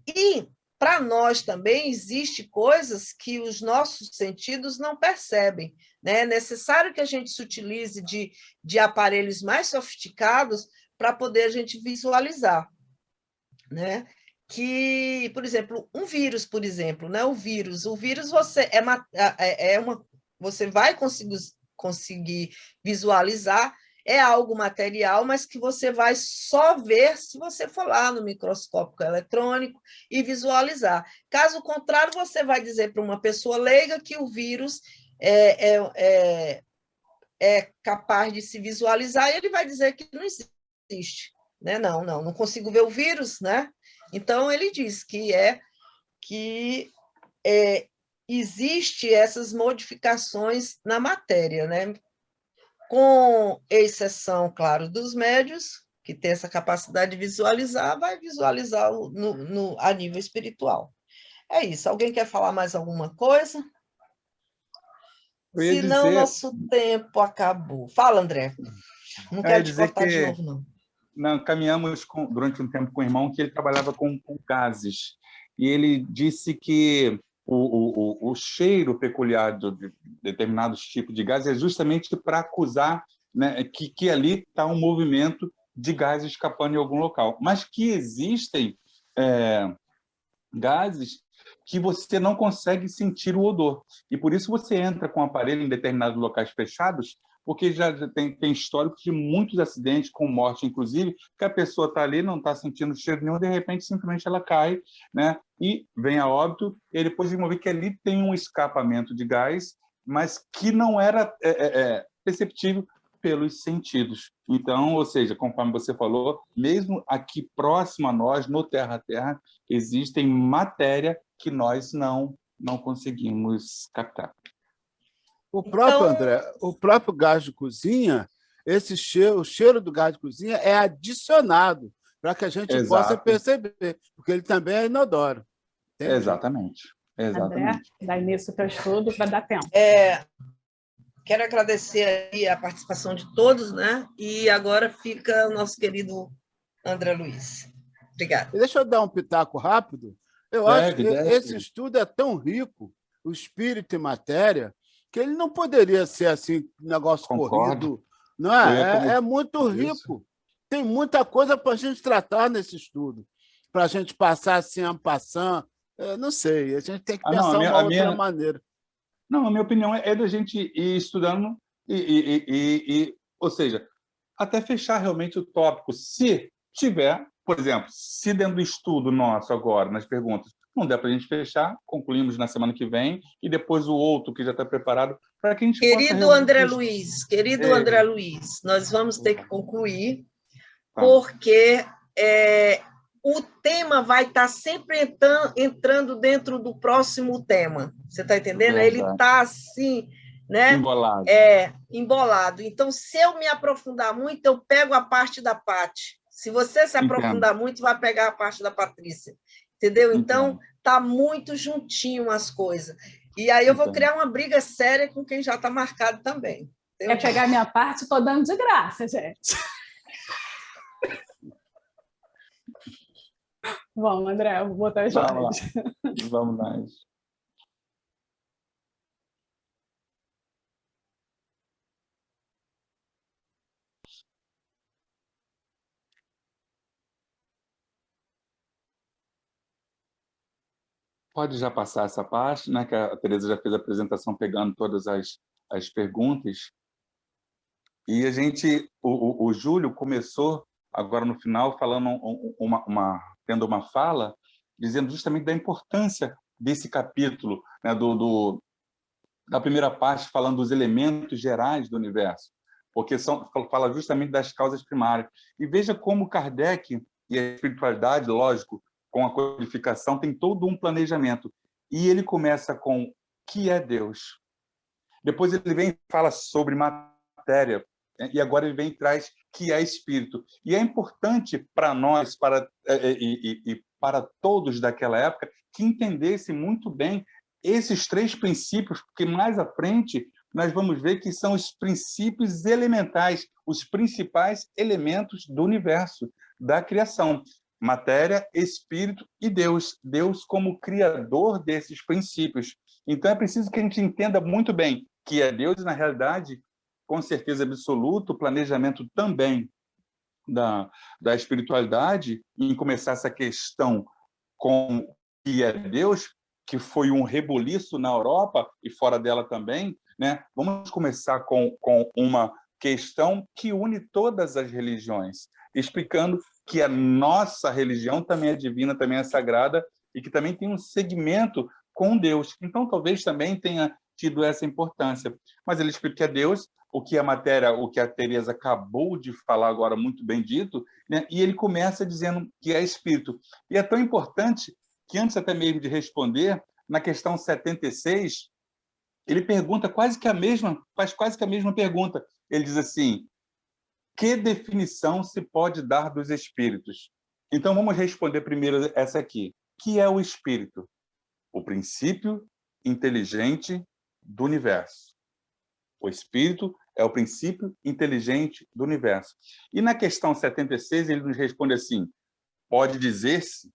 E para nós também existe coisas que os nossos sentidos não percebem, né? É necessário que a gente se utilize de aparelhos mais sofisticados para poder a gente visualizar, né? Que, por exemplo, um vírus, por exemplo, né? O vírus você vai conseguir visualizar, é algo material, mas que você vai só ver se você for lá no microscópio eletrônico e visualizar. Caso contrário, você vai dizer para uma pessoa leiga que o vírus é capaz de se visualizar, e ele vai dizer que não existe, né? Não consigo ver o vírus, né? Então ele diz que existe essas modificações na matéria, né? Com exceção, claro, dos médios, que tem essa capacidade de visualizar, vai visualizar a nível espiritual. É isso. Alguém quer falar mais alguma coisa? Senão, nosso tempo acabou. Fala, André. Não quero te cortar de novo, não. Não, caminhamos durante um tempo com o irmão que ele trabalhava com gases. E ele disse que o cheiro peculiar de determinados tipos de gases é justamente para acusar, né, que ali está um movimento de gás escapando em algum local. Mas que existem gases que você não consegue sentir o odor. E por isso você entra com o aparelho em determinados locais fechados, porque já tem históricos de muitos acidentes, com morte, inclusive, que a pessoa está ali, não está sentindo cheiro nenhum, de repente, simplesmente ela cai, né? E vem a óbito, e depois de ver que ali tem um escapamento de gás, mas que não era perceptível pelos sentidos. Então, ou seja, conforme você falou, mesmo aqui próximo a nós, no terra a terra, existem matéria que nós não conseguimos captar. O próprio, André, o próprio gás de cozinha, o cheiro do gás de cozinha é adicionado para que a gente possa perceber, porque ele também é inodoro. Entendi. Exatamente. André, dá início ao teu estudo para dar tempo. Quero agradecer aí a participação de todos, né? E agora fica o nosso querido André Luiz. Obrigada. Deixa eu dar um pitaco rápido. Eu acho que esse estudo é tão rico, o espírito e matéria, que ele não poderia ser assim, um negócio corrido. Não é? É muito rico. Tem muita coisa para a gente tratar nesse estudo, para a gente passar assim, en passant. Não sei, a gente tem que pensar uma outra maneira. Não, a minha opinião é da gente ir estudando ou seja, até fechar realmente o tópico. Se tiver, por exemplo, se dentro do estudo nosso agora, nas perguntas, não der para a gente fechar, concluímos na semana que vem, e depois o outro que já está preparado, para que a gente Querido André Luiz, nós vamos ter que concluir, porque o tema vai estar sempre entrando dentro do próximo tema. Você está entendendo? Verdade. Ele está assim, né? Embolado. Embolado. Então, se eu me aprofundar muito, eu pego a parte da Paty. Se você se aprofundar muito, vai pegar a parte da Patrícia. Entendeu? Então, está muito juntinho as coisas. E aí eu vou criar uma briga séria com quem já está marcado também. Quer pegar minha parte? Estou dando de graça, gente. Vamos, André, eu vou botar as joias. Vamos lá. Pode já passar essa parte, né? Que a Tereza já fez a apresentação pegando todas as perguntas. E a gente, o Júlio começou agora no final falando tendo uma fala dizendo justamente da importância desse capítulo, né, da primeira parte, falando dos elementos gerais do universo, porque fala justamente das causas primárias. E veja como Kardec e a espiritualidade, lógico, com a codificação, tem todo um planejamento. E ele começa com que é Deus. Depois ele vem e fala sobre matéria, e agora ele vem e traz que é espírito. E é importante para nós, para todos daquela época, que entendesse muito bem esses três princípios, porque mais à frente nós vamos ver que são os princípios elementais, os principais elementos do universo, da criação. Matéria, espírito e Deus. Deus como criador desses princípios. Então é preciso que a gente entenda muito bem que é Deus, e na realidade, com certeza absoluta, o planejamento também da espiritualidade, em começar essa questão com o que é Deus, que foi um rebuliço na Europa e fora dela também, né? Vamos começar com uma questão que une todas as religiões, explicando que a nossa religião também é divina, também é sagrada, e que também tem um segmento com Deus. Então, talvez também tenha tido essa importância. Mas ele explica que é Deus, o que a matéria, o que a Teresa acabou de falar agora, muito bem dito, né? E ele começa dizendo que é espírito. E é tão importante que, antes até mesmo de responder, na questão 76, ele pergunta faz quase que a mesma pergunta. Ele diz assim: que definição se pode dar dos espíritos? Então, vamos responder primeiro essa aqui. O que é o espírito? O princípio inteligente do universo. O espírito é o princípio inteligente do universo. E na questão 76, ele nos responde assim: pode dizer-se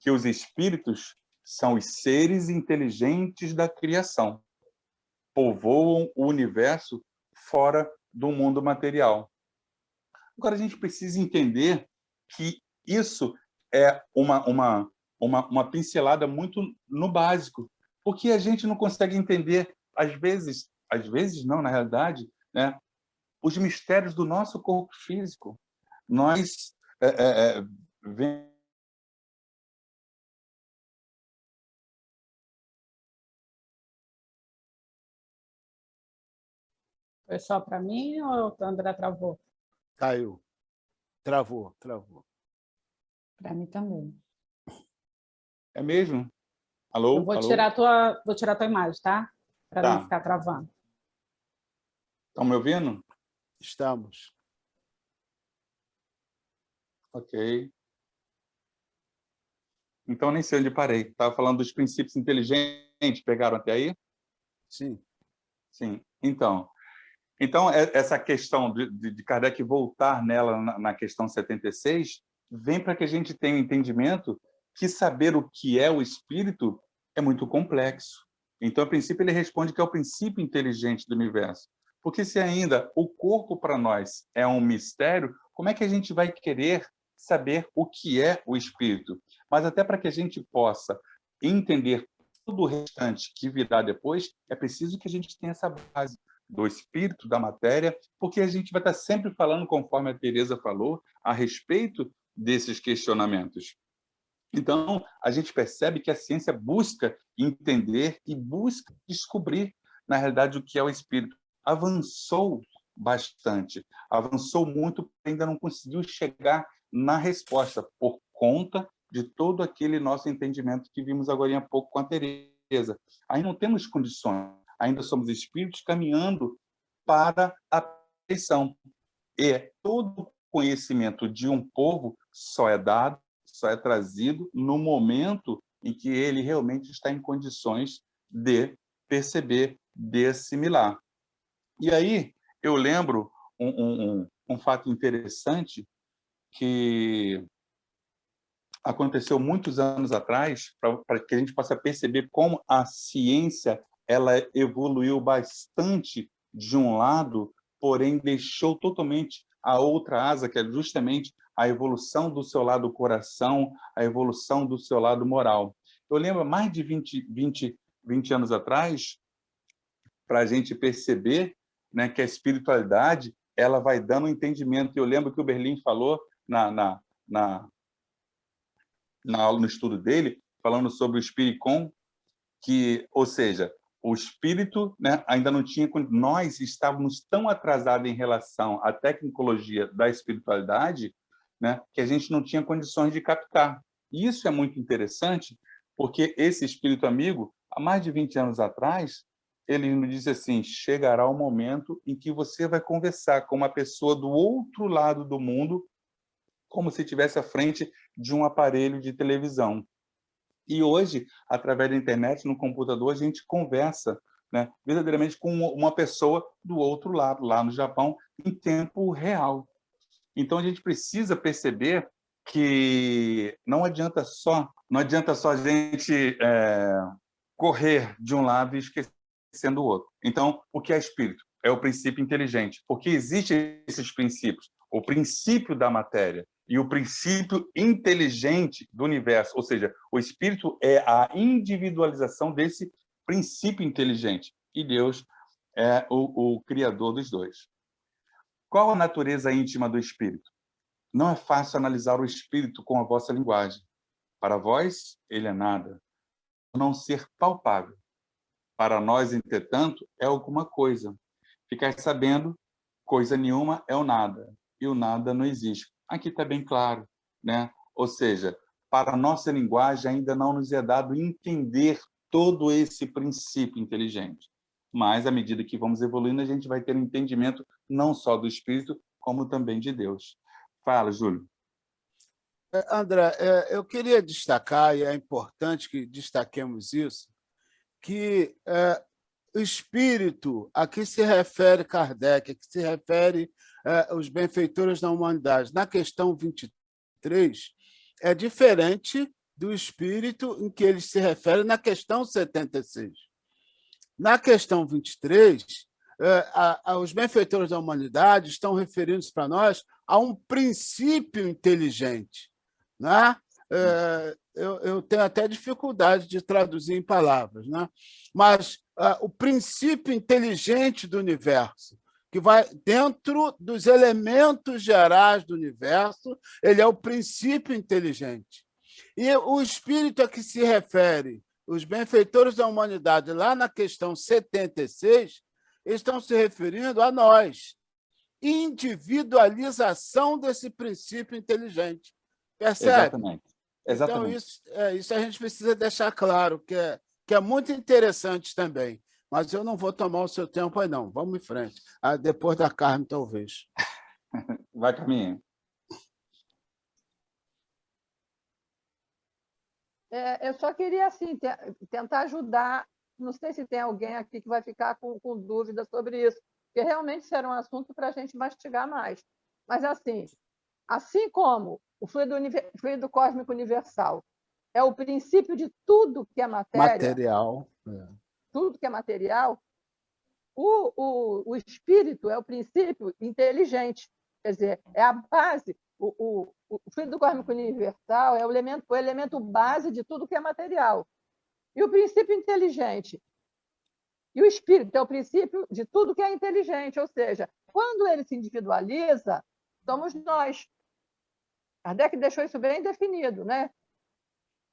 que os espíritos são os seres inteligentes da criação, povoam o universo fora do mundo material. Agora, a gente precisa entender que isso é uma pincelada muito no básico, porque a gente não consegue entender, às vezes não, na realidade, né, os mistérios do nosso corpo físico. Nós vemos. Foi só para mim ou o André travou? Caiu. Travou. Para mim também. É mesmo? Alô? Eu vou Alô? tirar a tua imagem, tá? Para Tá. não ficar travando. Estão me ouvindo? Estamos. Ok. Então, nem sei onde parei. Estava falando dos princípios inteligentes. Pegaram até aí? Sim. Sim. Então, essa questão de Kardec voltar nela na questão 76 vem para que a gente tenha um entendimento que saber o que é o espírito é muito complexo. Então, a princípio, ele responde que é o princípio inteligente do universo. Porque se ainda o corpo para nós é um mistério, como é que a gente vai querer saber o que é o espírito? Mas até para que a gente possa entender tudo o restante que virá depois, é preciso que a gente tenha essa base do espírito, da matéria, porque a gente vai estar sempre falando, conforme a Teresa falou, a respeito desses questionamentos. Então, a gente percebe que a ciência busca entender e busca descobrir, na realidade, o que é o espírito. Avançou bastante, avançou muito, ainda não conseguiu chegar na resposta, por conta de todo aquele nosso entendimento que vimos agora há pouco com a Teresa. Aí não temos condições, ainda somos espíritos caminhando para a perfeição. E todo conhecimento de um povo só é dado, só é trazido no momento em que ele realmente está em condições de perceber, de assimilar. E aí eu lembro um fato interessante que aconteceu muitos anos atrás, para que a gente possa perceber como a ciência ela evoluiu bastante de um lado, porém deixou totalmente a outra asa, que é justamente a evolução do seu lado coração, a evolução do seu lado moral. Eu lembro, mais de 20 anos atrás, para a gente perceber, né, que a espiritualidade ela vai dando um entendimento. Eu lembro que o Berlim falou na aula, no estudo dele, falando sobre o Spiricon, que, ou seja, o espírito, né, ainda não tinha... Nós estávamos tão atrasados em relação à tecnologia da espiritualidade, né, que a gente não tinha condições de captar. E isso é muito interessante, porque esse espírito amigo, há mais de 20 anos atrás, ele nos disse assim: chegará o momento em que você vai conversar com uma pessoa do outro lado do mundo, como se estivesse à frente de um aparelho de televisão. E hoje, através da internet, no computador, a gente conversa, né, verdadeiramente com uma pessoa do outro lado, lá no Japão, em tempo real. Então, a gente precisa perceber que não adianta só a gente correr de um lado e esquecendo o outro. Então, o que é espírito? É o princípio inteligente, porque existem esses princípios. O princípio da matéria e o princípio inteligente do universo, ou seja, o espírito é a individualização desse princípio inteligente, e Deus é o criador dos dois. Qual a natureza íntima do espírito? Não é fácil analisar o espírito com a vossa linguagem. Para vós, ele é nada, a não ser palpável. Para nós, entretanto, é alguma coisa. Ficar sabendo, coisa nenhuma é o nada, e o nada não existe. Aqui está bem claro, né? Ou seja, para a nossa linguagem ainda não nos é dado entender todo esse princípio inteligente. Mas, à medida que vamos evoluindo, a gente vai ter um entendimento não só do Espírito, como também de Deus. Fala, Júlio. André, eu queria destacar, e é importante que destaquemos isso, que o Espírito, a que se refere Kardec, a que se refere os benfeitores da humanidade, na questão 23, é diferente do Espírito em que ele se refere na questão 76. Na questão 23, os benfeitores da humanidade estão referindo-se para nós a um princípio inteligente, né? Eu tenho até dificuldade de traduzir em palavras, né? Mas o princípio inteligente do universo, que vai dentro dos elementos gerais do universo, ele é o princípio inteligente. E o espírito a que se refere os benfeitores da humanidade, lá na questão 76, estão se referindo a nós. Individualização desse princípio inteligente. Percebe? Exatamente. Exatamente. Então, isso a gente precisa deixar claro, que é muito interessante também. Mas eu não vou tomar o seu tempo aí, não. Vamos em frente. Depois da Carmen, talvez. Vai, Carminha. Eu só queria assim, tentar ajudar. Não sei se tem alguém aqui que vai ficar com dúvida sobre isso, porque realmente isso era um assunto para a gente mastigar mais. Mas, assim como o fluido cósmico universal é o princípio de tudo que é material, tudo que é material, o espírito é o princípio inteligente, quer dizer, é a base. O fluido cósmico universal é o elemento base de tudo que é material. E o princípio inteligente e o espírito é o princípio de tudo que é inteligente, ou seja, quando ele se individualiza, somos nós. Kardec deixou isso bem definido, né?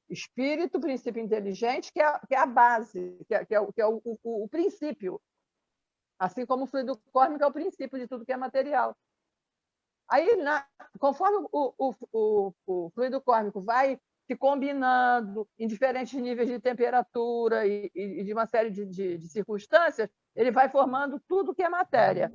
Espírito, princípio inteligente, que é a base, que é o princípio. Assim como o fluido cósmico é o princípio de tudo que é material. Aí, conforme o fluido cósmico vai se combinando em diferentes níveis de temperatura e de uma série de circunstâncias, ele vai formando tudo que é matéria.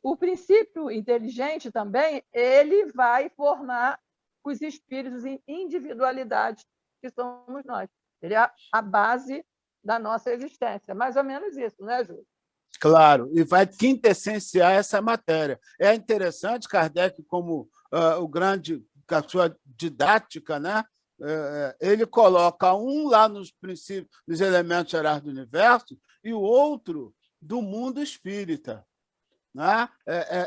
O princípio inteligente também, ele vai formar os espíritos em individualidade, que somos nós. Ele é a base da nossa existência. Mais ou menos isso, né, Júlio? Claro, e vai quintessenciar essa matéria. É interessante, Kardec, como o grande, com a sua didática, né? Ele coloca um lá nos princípios, nos elementos gerais do universo, e o outro do mundo espírita. Né?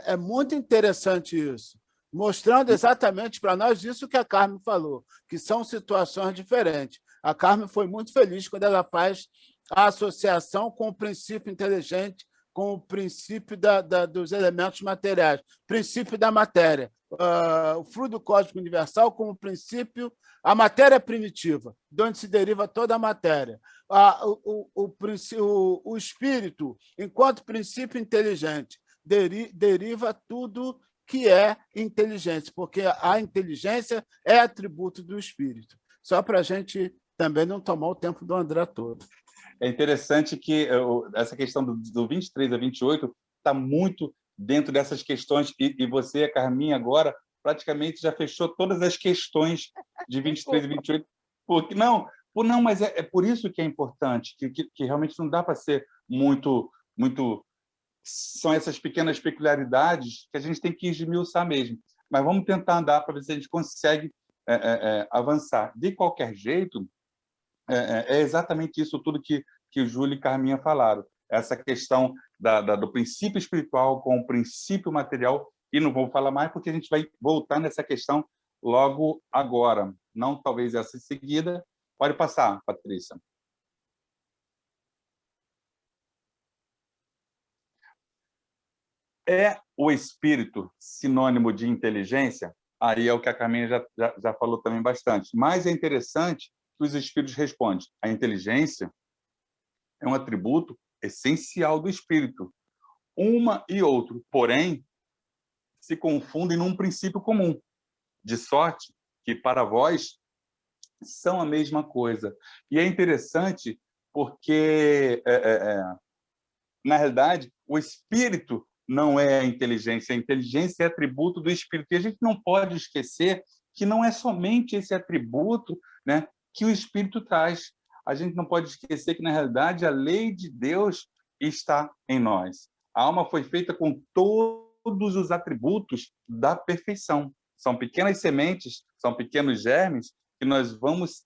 É muito interessante isso, mostrando exatamente para nós isso que a Carmen falou, que são situações diferentes. A Carmen foi muito feliz quando ela faz a associação com o princípio inteligente, com o princípio dos elementos materiais, princípio da matéria, o fluido cósmico universal como princípio, a matéria primitiva, de onde se deriva toda a matéria. O espírito, enquanto princípio inteligente, deriva tudo que é inteligência, porque a inteligência é atributo do espírito. Só para a gente também não tomar o tempo do André todo. É interessante que essa questão do 23 a 28 está muito dentro dessas questões, e você, Carminha, agora praticamente já fechou todas as questões de 23 e 28. Porque, não, mas é por isso que é importante, que realmente não dá para ser muito... São essas pequenas peculiaridades que a gente tem que esmiuçar mesmo. Mas vamos tentar andar para ver se a gente consegue avançar. De qualquer jeito, é exatamente isso tudo que o Júlio e Carminha falaram. Essa questão do princípio espiritual com o princípio material, e não vou falar mais porque a gente vai voltar nessa questão logo agora. Não talvez essa em seguida. Pode passar, Patrícia. É o espírito sinônimo de inteligência? Aí é o que a Carminha já falou também bastante. Mas é interessante que os espíritos respondem. A inteligência é um atributo essencial do espírito. Uma e outro, porém, se confundem num princípio comum, de sorte que para vós são a mesma coisa. E é interessante porque, na realidade, o espírito não é a inteligência é atributo do espírito. E a gente não pode esquecer que não é somente esse atributo, né, que o espírito traz. A gente não pode esquecer que, na realidade, a lei de Deus está em nós. A alma foi feita com todos os atributos da perfeição. São pequenas sementes, são pequenos germes que nós vamos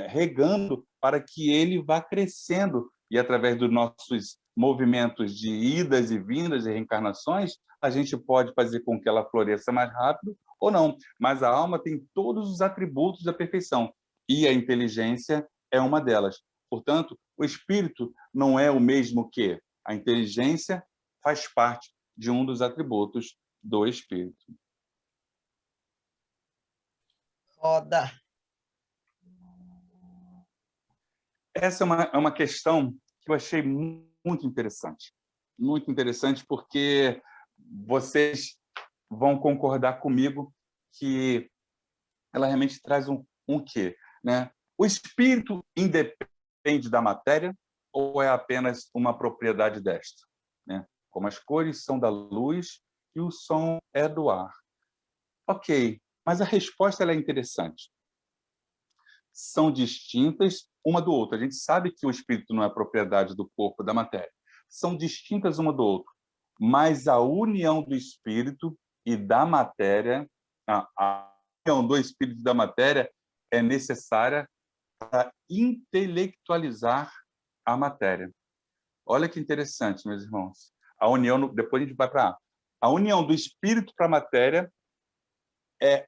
regando para que ele vá crescendo. E, através dos nossos movimentos de idas e vindas e reencarnações, a gente pode fazer com que ela floresça mais rápido ou não. Mas a alma tem todos os atributos da perfeição. E a inteligência é uma delas. Portanto, o espírito não é o mesmo que a inteligência, faz parte de um dos atributos do espírito. Roda. Essa é uma questão que eu achei muito interessante. Muito interessante porque vocês vão concordar comigo que ela realmente traz um quê, né? O espírito independe da matéria ou é apenas uma propriedade desta, né? Como as cores são da luz e o som é do ar. Ok, mas a resposta ela é interessante. São distintas uma do outro. A gente sabe que o espírito não é propriedade do corpo, da matéria. São distintas uma do outro. Mas a união do espírito e da matéria, a união do espírito e da matéria é necessária para intelectualizar a matéria. Olha que interessante, meus irmãos. A união, depois a gente vai para a união do espírito para a matéria é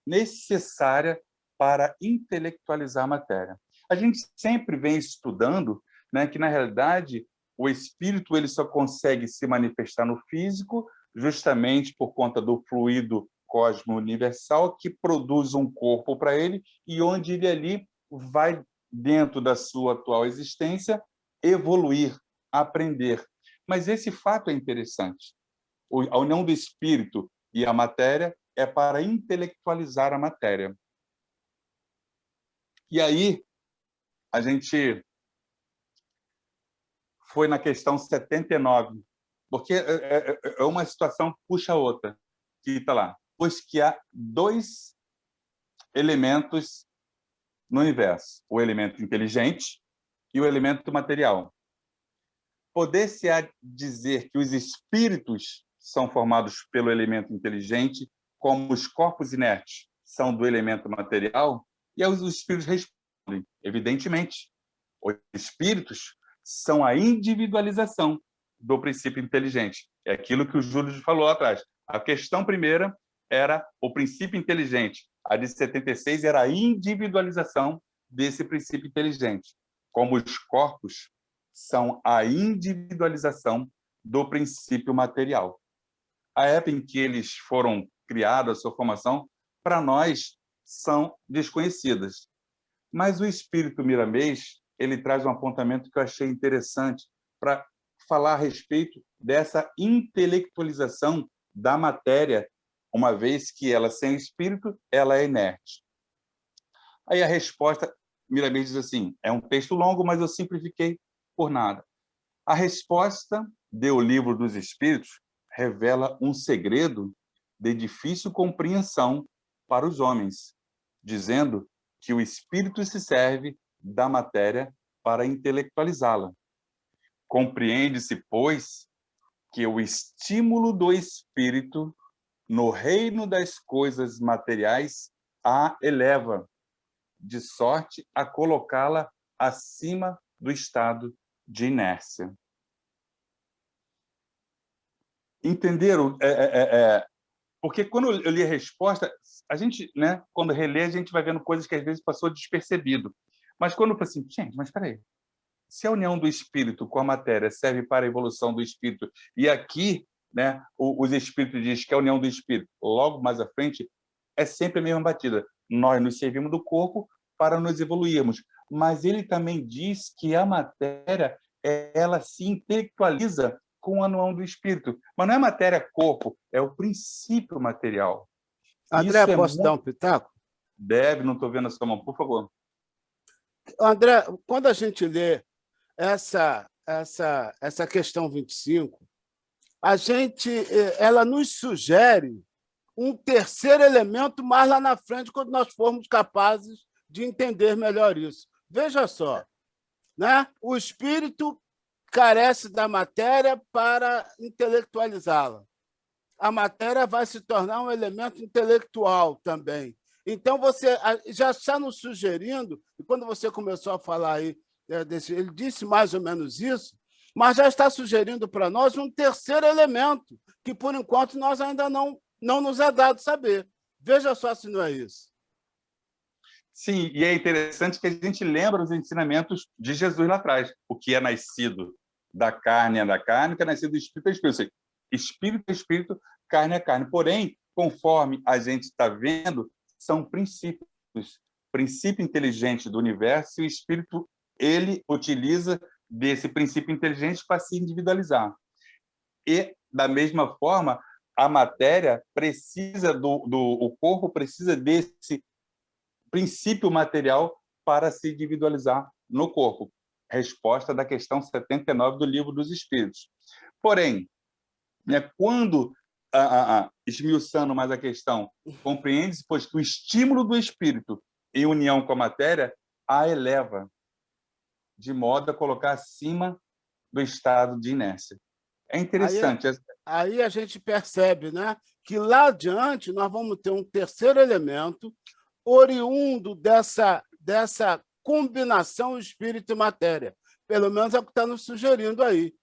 necessária para intelectualizar a matéria. A gente sempre vem estudando, né, que, na realidade, o espírito ele só consegue se manifestar no físico justamente por conta do fluido cósmico universal que produz um corpo para ele e onde ele ali vai, dentro da sua atual existência, evoluir, aprender. Mas esse fato é interessante. A união do espírito e a matéria é para intelectualizar a matéria. E aí, a gente foi na questão 79, porque é uma situação que puxa a outra, que está lá. Pois que há dois elementos no universo, o elemento inteligente e o elemento material. Poder-se-á dizer que os espíritos são formados pelo elemento inteligente, como os corpos inertes são do elemento material? E aí os espíritos respondem, evidentemente. Os espíritos são a individualização do princípio inteligente. É aquilo que o Júlio falou lá atrás. A questão primeira era o princípio inteligente. A de 76 era a individualização desse princípio inteligente. Como os corpos são a individualização do princípio material. A época em que eles foram criados, a sua formação, para nós, são desconhecidas. Mas o espírito miramês, ele traz um apontamento que eu achei interessante para falar a respeito dessa intelectualização da matéria, uma vez que ela, sem espírito, ela é inerte. Aí a resposta, Miramês diz assim, é um texto longo, mas eu simplifiquei por nada. A resposta do Livro dos Espíritos revela um segredo de difícil compreensão para os homens, dizendo que o espírito se serve da matéria para intelectualizá-la. Compreende-se, pois, que o estímulo do espírito no reino das coisas materiais a eleva, de sorte a colocá-la acima do estado de inércia. Entenderam? Porque quando eu li a resposta, a gente, né, quando relê, a gente vai vendo coisas que às vezes passou despercebido. Mas quando eu falei assim, gente, mas espera aí, se a união do espírito com a matéria serve para a evolução do espírito, e aqui, né, os espíritos dizem que a união do espírito, logo mais à frente, é sempre a mesma batida. Nós nos servimos do corpo para nos evoluirmos. mas ele também diz que a matéria ela se intelectualiza com a união do espírito. Mas não é matéria corpo, é o princípio material. André, Isso posso dar um pitaco? Deve, não estou vendo a sua mão, por favor. André, quando a gente lê essa questão 25, ela nos sugere um terceiro elemento mais lá na frente, quando nós formos capazes de entender melhor isso. Veja só, né? O espírito carece da matéria para intelectualizá-la. A matéria vai se tornar um elemento intelectual também. Então, você já está nos sugerindo, e quando você começou a falar aí, ele disse mais ou menos isso, mas já está sugerindo para nós um terceiro elemento, que, por enquanto, nós ainda não nos é dado saber. Veja só se não é isso. Sim, e é interessante que a gente lembra os ensinamentos de Jesus lá atrás. O que é nascido da carne é da carne, o que é nascido do espírito é espírito. Espírito é espírito, carne é carne. Porém, conforme a gente está vendo, são princípios. Princípio inteligente do universo, e o espírito ele utiliza desse princípio inteligente para se individualizar. E, da mesma forma, a matéria precisa o corpo precisa desse princípio material para se individualizar no corpo. Resposta da questão 79 do Livro dos Espíritos. Porém, quando, esmiuçando mais a questão, compreende-se, pois, que o estímulo do espírito em união com a matéria a eleva, de modo a colocar acima do estado de inércia. É interessante. Aí a gente percebe, né, que lá adiante nós vamos ter um terceiro elemento oriundo dessa combinação espírito e matéria. Pelo menos é o que está nos sugerindo aí.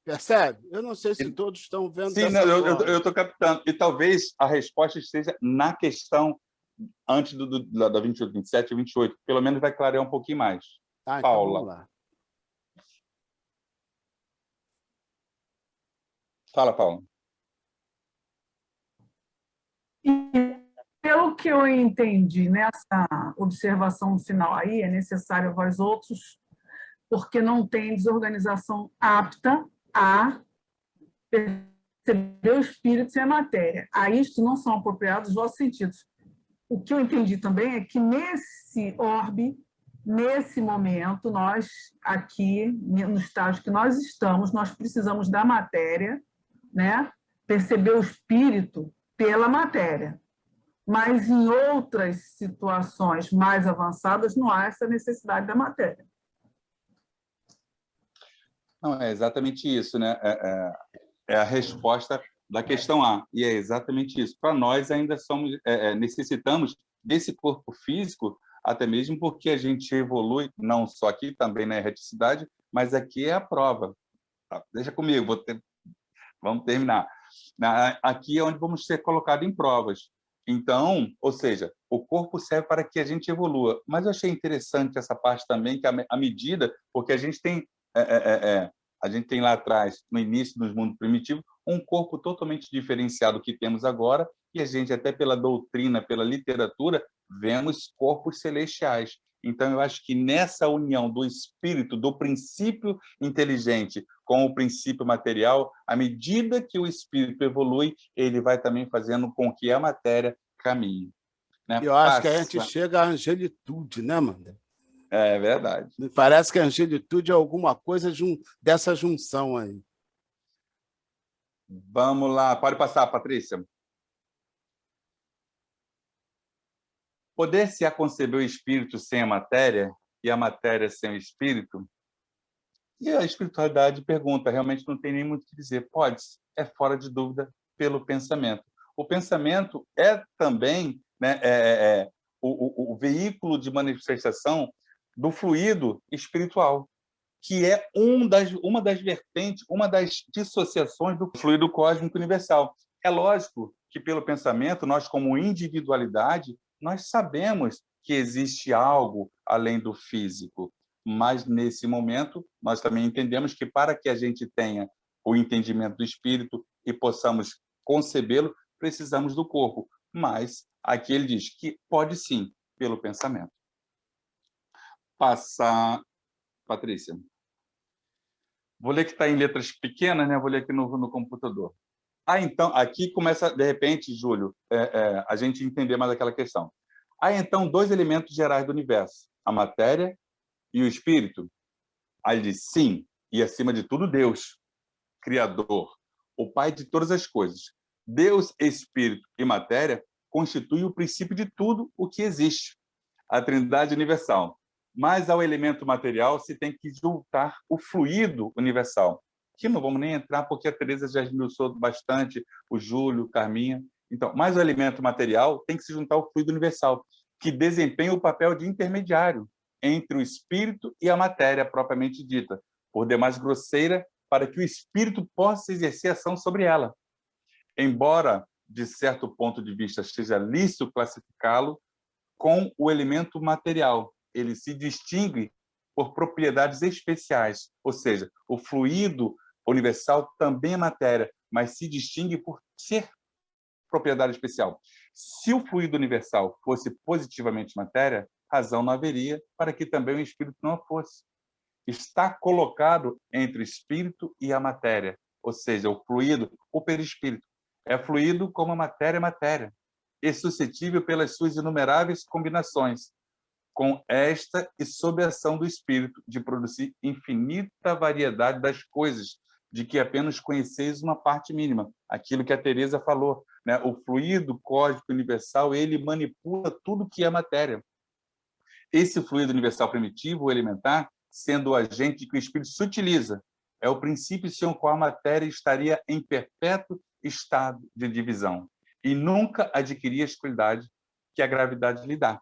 Percebe? Eu não sei se todos estão vendo. Sim, não, eu estou captando. E talvez a resposta esteja na questão antes da 28, 27 e 28. Pelo menos vai clarear um pouquinho mais. Então Paula. vamos lá. Fala, Paula. Pelo que eu entendi nessa observação final aí, é necessário vós outros, porque não tem desorganização apta a perceber o espírito e a matéria. A isto não são apropriados os vossos sentidos. O que eu entendi também é que nesse orbe, nesse momento, nós aqui, no estágio que nós estamos, nós precisamos da matéria, né? Perceber o espírito pela matéria. Mas em outras situações mais avançadas não há essa necessidade da matéria. Não, é exatamente isso, né? É a resposta da questão A, e é exatamente isso. Para nós ainda necessitamos desse corpo físico, até mesmo porque a gente evolui, não só aqui, também na erraticidade, mas aqui é a prova. Tá? Deixa comigo, vamos terminar. Aqui é onde vamos ser colocados em provas. Então, ou seja, o corpo serve para que a gente evolua. Mas eu achei interessante essa parte também, que à medida, porque a gente tem lá atrás, no início dos mundos primitivos, um corpo totalmente diferenciado do que temos agora, e a gente, até pela doutrina, pela literatura, vemos corpos celestiais. Então, eu acho que nessa união do espírito, do princípio inteligente com o princípio material, à medida que o espírito evolui, ele vai também fazendo com que a matéria caminhe. Né? Eu acho que a gente chega à angelitude, né, Mandé? É verdade. Parece que a angelitude é alguma coisa dessa junção aí. Vamos lá, pode passar, Patrícia. Poder-se conceber o espírito sem a matéria e a matéria sem o espírito? E a espiritualidade pergunta, realmente não tem nem muito o que dizer. Pode, é fora de dúvida pelo pensamento. O pensamento é também, né, o veículo de manifestação do fluido espiritual, que é uma das vertentes, uma das dissociações do fluido cósmico universal. É lógico que, pelo pensamento, nós, como individualidade, nós sabemos que existe algo além do físico, mas, nesse momento, nós também entendemos que, para que a gente tenha o entendimento do espírito e possamos concebê-lo, precisamos do corpo. Mas aqui ele diz que pode sim, pelo pensamento. passar... Patrícia. Vou ler que está em letras pequenas, né? Vou ler aqui no computador. Então, aqui começa, de repente, Júlio, a gente entender mais aquela questão. Há, então, dois elementos gerais do universo, a matéria e o espírito. Aí ele diz, sim, e acima de tudo, Deus, Criador, o Pai de todas as coisas. Deus, espírito e matéria constituem o princípio de tudo o que existe, a Trindade universal. Mas ao elemento material se tem que juntar o fluido universal, que não vamos nem entrar, porque a Teresa já esmiuçou bastante, o Júlio, Carminha. Então, mas o elemento material tem que se juntar ao fluido universal, que desempenha o papel de intermediário entre o espírito e a matéria propriamente dita, por demais grosseira, para que o espírito possa exercer ação sobre ela. Embora, de certo ponto de vista, seja lícito classificá-lo com o elemento material, ele se distingue por propriedades especiais, ou seja, o fluido universal também é matéria, mas se distingue por ser propriedade especial. Se o fluido universal fosse positivamente matéria, razão não haveria para que também o espírito não fosse. Está colocado entre o espírito e a matéria, ou seja, o fluido, o perispírito. É fluido como a matéria é matéria, e suscetível pelas suas inumeráveis combinações, com esta e sob a ação do espírito, de produzir infinita variedade das coisas, de que apenas conheceis uma parte mínima. Aquilo que a Teresa falou, né? O fluido cósmico universal, ele manipula tudo que é matéria. Esse fluido universal primitivo, o elementar, sendo o agente que o espírito se utiliza, é o princípio sem o qual a matéria estaria em perpétuo estado de divisão e nunca adquiria a estabilidade que a gravidade lhe dá.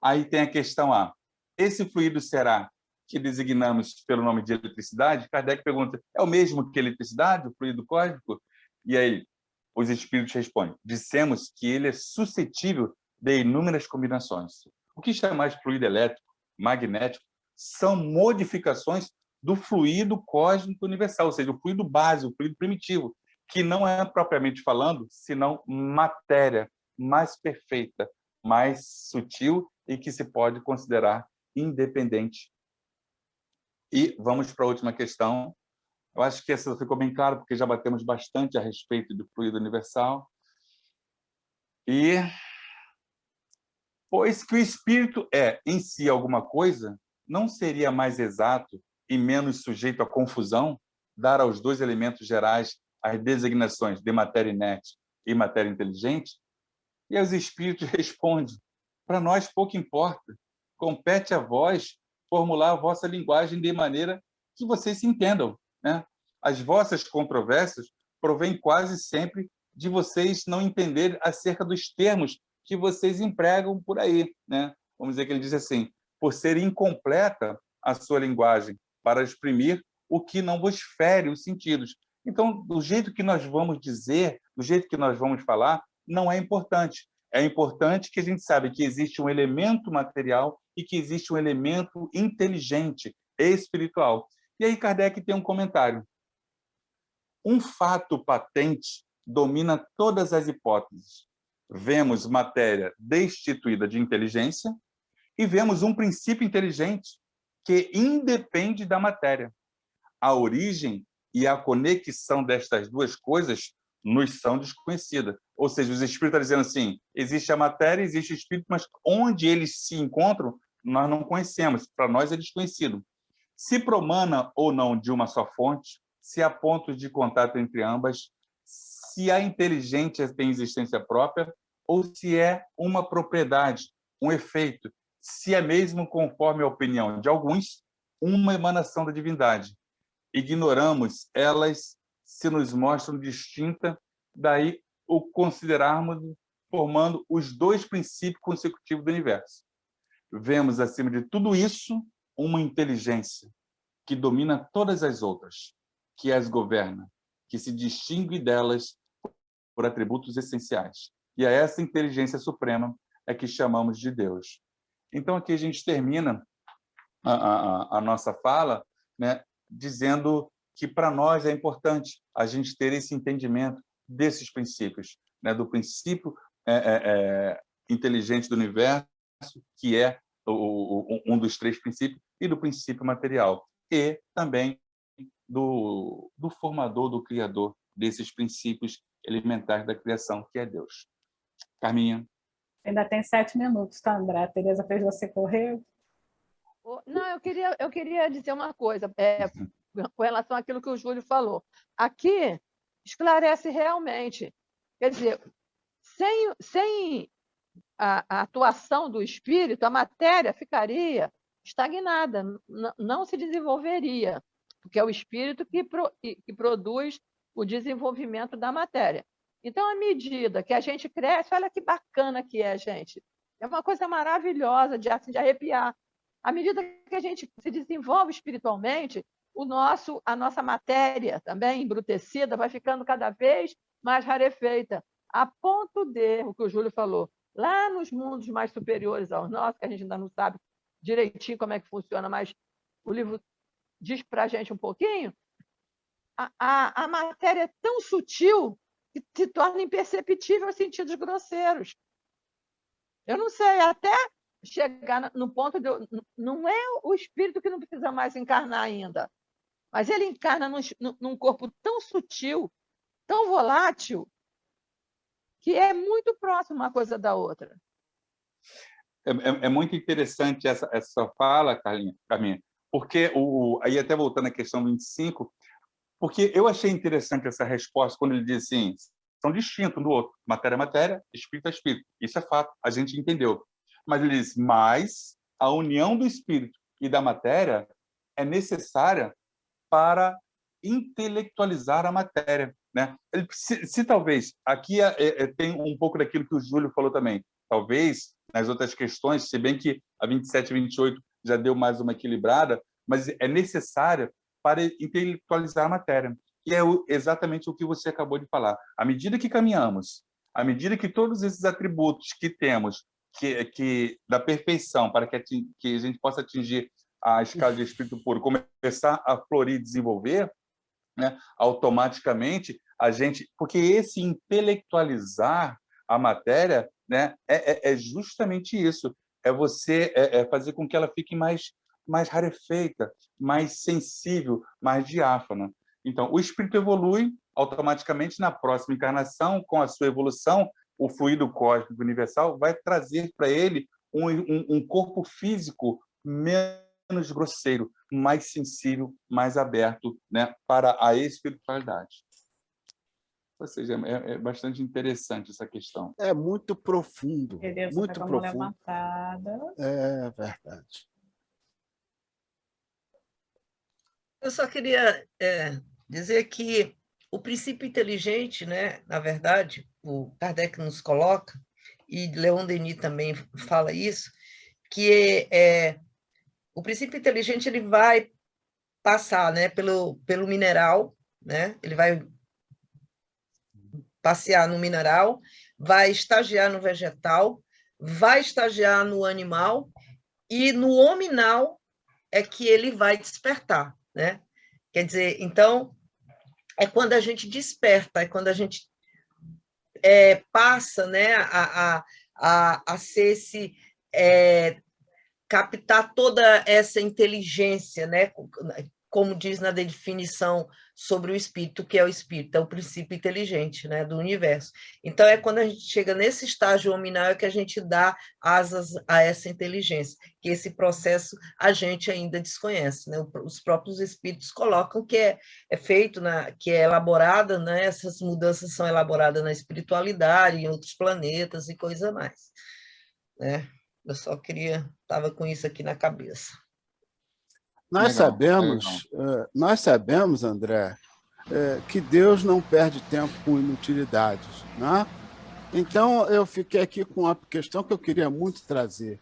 Aí tem a questão A. Esse fluido será que designamos pelo nome de eletricidade? Kardec pergunta, é o mesmo que eletricidade, o fluido cósmico? E aí os espíritos respondem, dissemos que ele é suscetível de inúmeras combinações. O que chama de fluido elétrico, magnético, são modificações do fluido cósmico universal, ou seja, o fluido base, o fluido primitivo, que não é, propriamente falando, senão matéria mais perfeita, mais sutil e que se pode considerar independente. E vamos para a última questão. Eu acho que essa ficou bem clara, porque já batemos bastante a respeito do fluido universal. E, pois que o espírito é, em si, alguma coisa, não seria mais exato e menos sujeito à confusão dar aos dois elementos gerais as designações de matéria inerte e matéria inteligente? E os espíritos respondem, para nós pouco importa, compete a vós formular a vossa linguagem de maneira que vocês se entendam, né? As vossas controvérsias provêm quase sempre de vocês não entenderem acerca dos termos que vocês empregam por aí, né? Vamos dizer que ele diz assim, por ser incompleta a sua linguagem para exprimir o que não vos fere os sentidos. Então, do jeito que nós vamos dizer, do jeito que nós vamos falar, não é importante. É importante que a gente saiba que existe um elemento material e que existe um elemento inteligente, espiritual. E aí Kardec tem um comentário. Um fato patente domina todas as hipóteses. Vemos matéria destituída de inteligência e vemos um princípio inteligente que independe da matéria. A origem e a conexão destas duas coisas nos são desconhecidas. Ou seja, os espíritos estão dizendo assim, existe a matéria, existe o espírito, mas onde eles se encontram, nós não conhecemos. Para nós é desconhecido. Se promana ou não de uma só fonte, se há pontos de contato entre ambas, se a inteligência tem existência própria, ou se é uma propriedade, um efeito, se é mesmo, conforme a opinião de alguns, uma emanação da divindade. Ignoramos elas se nos mostram distinta, daí o considerarmos formando os dois princípios consecutivos do universo. Vemos, acima de tudo isso, uma inteligência que domina todas as outras, que as governa, que se distingue delas por atributos essenciais. E a essa inteligência suprema é que chamamos de Deus. Então, aqui a gente termina a nossa fala, né, dizendo que para nós é importante a gente ter esse entendimento desses princípios, né, do princípio inteligente do universo, que é um dos três princípios, e do princípio material, e também do formador, do criador desses princípios elementares da criação, que é Deus. Carminha? Ainda tem 7 minutos, tá, André? A Tereza fez você correr? Não, eu queria dizer uma coisa, com relação àquilo que o Júlio falou. Aqui esclarece realmente. Quer dizer, sem a atuação do espírito, a matéria ficaria estagnada, não se desenvolveria, porque é o espírito que produz o desenvolvimento da matéria. Então, à medida que a gente cresce, olha que bacana que é, gente. É uma coisa maravilhosa de arrepiar. À medida que a gente se desenvolve espiritualmente, a nossa matéria também embrutecida vai ficando cada vez mais rarefeita, a ponto de, o que o Júlio falou, lá nos mundos mais superiores aos nossos, que a gente ainda não sabe direitinho como é que funciona, mas o livro diz para a gente um pouquinho, a matéria é tão sutil que se torna imperceptível aos sentidos grosseiros. Eu não sei, até chegar no ponto de... Não é o espírito que não precisa mais encarnar ainda, mas ele encarna num corpo tão sutil, tão volátil, que é muito próximo uma coisa da outra. É muito interessante essa fala, Carminha, porque, aí até voltando à questão 25, porque eu achei interessante essa resposta quando ele diz assim, são distintos um do outro, matéria é matéria, espírito é espírito. Isso é fato, a gente entendeu. Mas ele diz, mas a união do espírito e da matéria é necessária para intelectualizar a matéria, né? Se talvez, aqui tem um pouco daquilo que o Júlio falou também, talvez nas outras questões, se bem que a 27 e 28 já deu mais uma equilibrada, mas é necessária para intelectualizar a matéria. E é exatamente o que você acabou de falar. À medida que caminhamos, à medida que todos esses atributos que temos, que da perfeição, para que a gente possa atingir a escala de espírito puro, começar a florir e desenvolver, né, automaticamente, porque esse intelectualizar a matéria, né, é justamente isso, você fazer com que ela fique mais rarefeita, mais sensível, mais diáfana. Então, o espírito evolui automaticamente na próxima encarnação, com a sua evolução, o fluido cósmico universal vai trazer para ele um corpo físico menos grosseiro, mais sensível, mais aberto, né, para a espiritualidade. Ou seja, é bastante interessante essa questão. É muito profundo. Tereza muito tá com a profundo. mão levantada. É verdade. Eu só queria dizer que o princípio inteligente, né, na verdade, o Kardec nos coloca, e Leon Denis também fala isso, que o princípio inteligente ele vai passar, né, pelo mineral, né, ele vai passear no mineral, vai estagiar no vegetal, vai estagiar no animal, e no hominal é que ele vai despertar, né? Quer dizer, então, é quando a gente desperta, é quando a gente passa, né, a ser captar toda essa inteligência, né, como diz na definição sobre o espírito, que é o espírito, é o princípio inteligente, né, do universo. Então, é quando a gente chega nesse estágio hominal que a gente dá asas a essa inteligência, que esse processo a gente ainda desconhece, né? Os próprios espíritos colocam que é feito, que é elaborada, né? Essas mudanças são elaboradas na espiritualidade, em outros planetas e coisa mais, né? Eu só estava com isso aqui na cabeça. Nós sabemos, André, que Deus não perde tempo com inutilidades, né? Então, eu fiquei aqui com uma questão que eu queria muito trazer.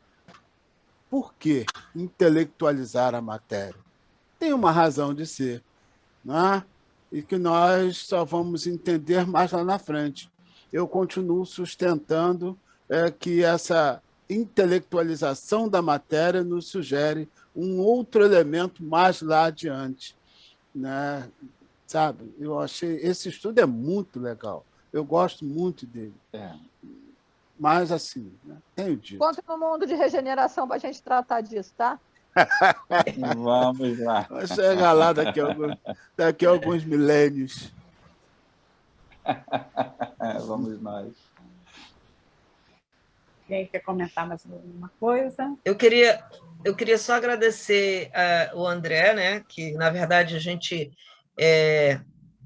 Por que intelectualizar a matéria? Tem uma razão de ser, né? E que nós só vamos entender mais lá na frente. Eu continuo sustentando que essa intelectualização da matéria nos sugere um outro elemento mais lá adiante, né? Sabe? Eu achei esse estudo é muito legal. Eu gosto muito dele. Mas, assim, né, tenho dito. Conta no mundo de regeneração para a gente tratar disso, tá? Vamos lá. Vai chegar lá daqui a alguns milênios. Vamos nós. Quem quer comentar mais alguma coisa? Eu queria só agradecer o André, né? Que, na verdade,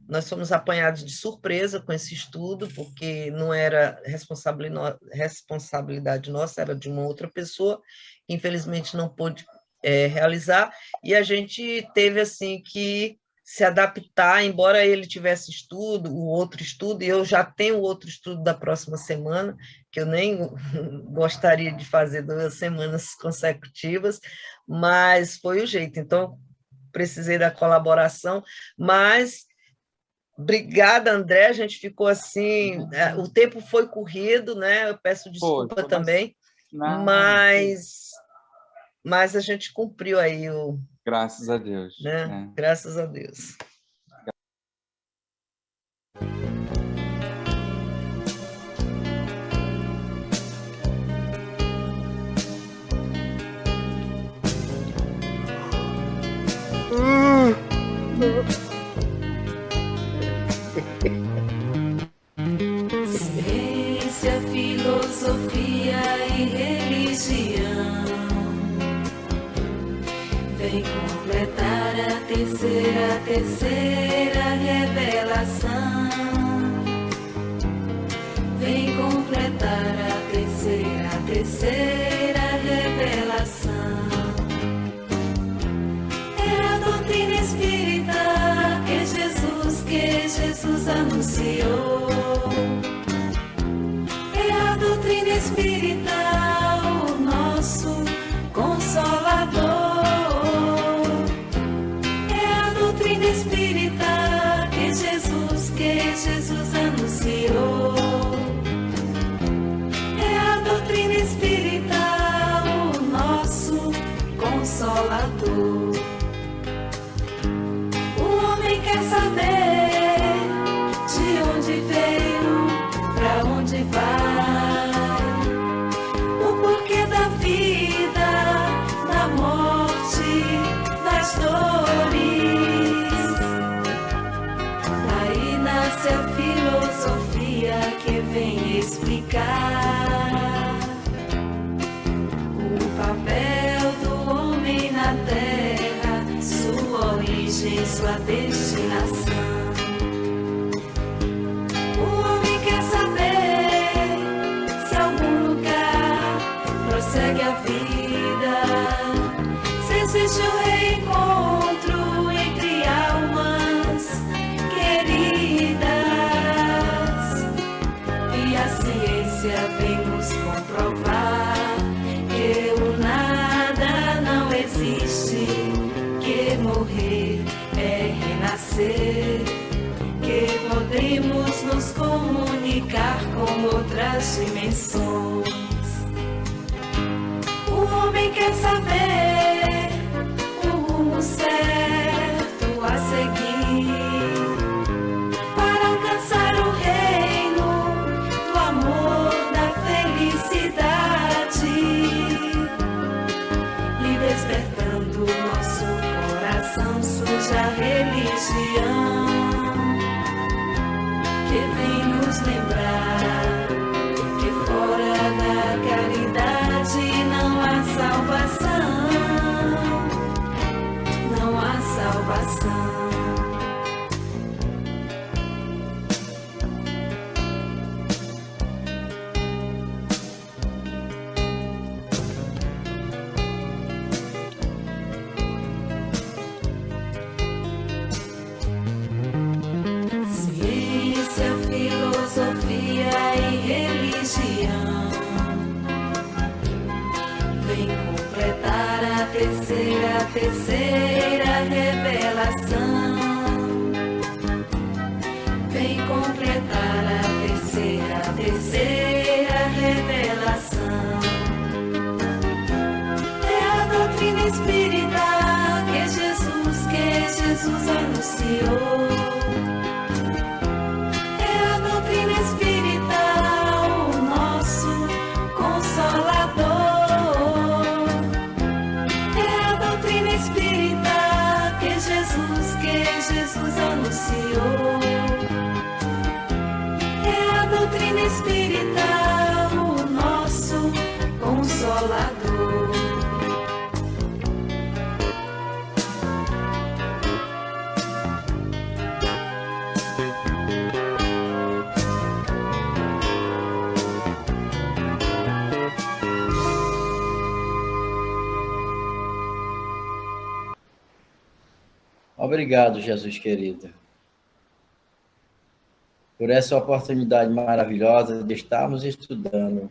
nós fomos apanhados de surpresa com esse estudo, porque não era responsabilidade nossa, era de uma outra pessoa, que infelizmente não pôde realizar, e a gente teve assim que se adaptar, embora ele tivesse o outro estudo, e eu já tenho o outro estudo da próxima semana, que eu nem gostaria de fazer 2 semanas consecutivas, mas foi o jeito, então precisei da colaboração, mas obrigada, André, a gente ficou assim, o tempo foi corrido, né? Eu peço desculpa também, mas a gente cumpriu aí Graças a Deus. Né? Graças a Deus. Ciência, filosofia e religião vem completar a terceira revelação. Vem completar a terceira revelação. É a doutrina espírita que Jesus anunciou. É a doutrina espírita, o nosso Consolador. É a doutrina espírita que Jesus anunciou. É a doutrina espírita, o nosso Consolador. O homem quer saber de onde veio, para onde vai, o porquê da vida, da morte, das dores. Aí nasce a filosofia que vem explicar o papel do homem na terra, sua origem, sua destinação. O homem quer saber se algum lugar prossegue a vida, se existe o reencontro entre almas queridas. E a ciência vem nos comprovar que o nada não existe, que morrer é renascer, que podemos nos comunicar com outras dimensões. O homem quer saber o rumo certo a seguir para alcançar o reino do amor, da felicidade, e despertando nosso coração surge a religião que vem nos lembrar que fora da caridade não há salvação, não há salvação. Ciência, filosofia e religião vem completar a terceira revelação. Vem completar a terceira revelação. É a doutrina espírita que Jesus anunciou. É a doutrina espírita, o nosso Obrigado, Jesus querido, por essa oportunidade maravilhosa de estarmos estudando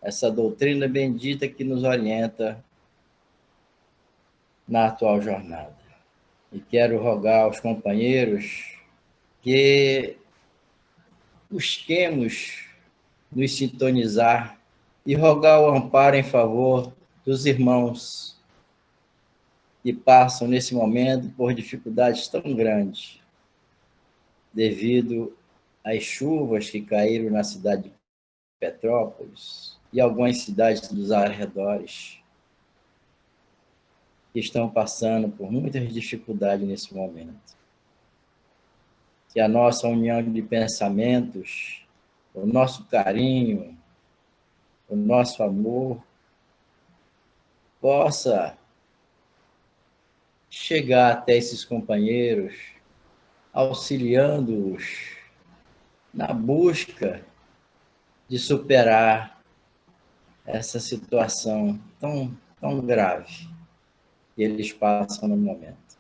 essa doutrina bendita que nos orienta na atual jornada. E quero rogar aos companheiros que busquemos nos sintonizar e rogar o amparo em favor dos irmãos que passam nesse momento por dificuldades tão grandes, devido às chuvas que caíram na cidade de Petrópolis e algumas cidades dos arredores, que estão passando por muitas dificuldades nesse momento. Que a nossa união de pensamentos, o nosso carinho, o nosso amor, possa chegar até esses companheiros, auxiliando-os na busca de superar essa situação tão grave que eles passam no momento.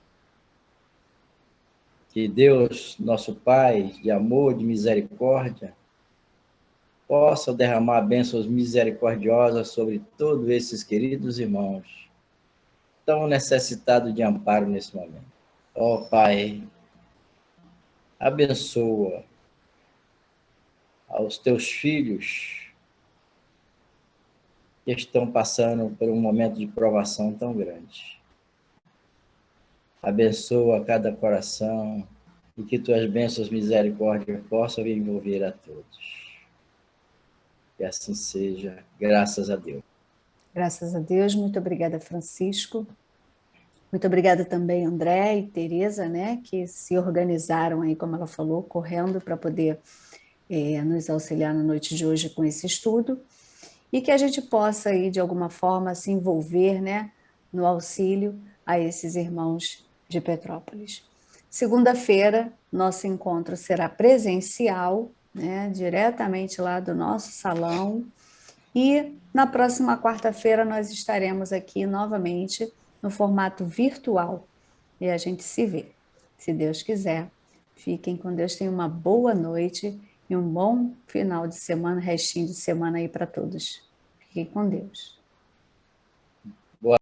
Que Deus, nosso Pai, de amor, de misericórdia, possa derramar bênçãos misericordiosas sobre todos esses queridos irmãos, tão necessitados de amparo nesse momento. Ó Pai, abençoa aos teus filhos que estão passando por um momento de provação tão grande. Abençoa cada coração e que tuas bênçãos misericórdia possam envolver a todos. Que assim seja, graças a Deus. Graças a Deus, muito obrigada, Francisco. Muito obrigada também, André e Tereza, né, que se organizaram aí, como ela falou, correndo para poder nos auxiliar na noite de hoje com esse estudo, e que a gente possa aí, de alguma forma, se envolver, né, no auxílio a esses irmãos de Petrópolis. Segunda-feira, nosso encontro será presencial, né, diretamente lá do nosso salão, e na próxima quarta-feira nós estaremos aqui novamente no formato virtual, e a gente se vê, se Deus quiser. Fiquem com Deus, tenham uma boa noite e um bom final de semana, restinho de semana aí para todos. Fiquem com Deus.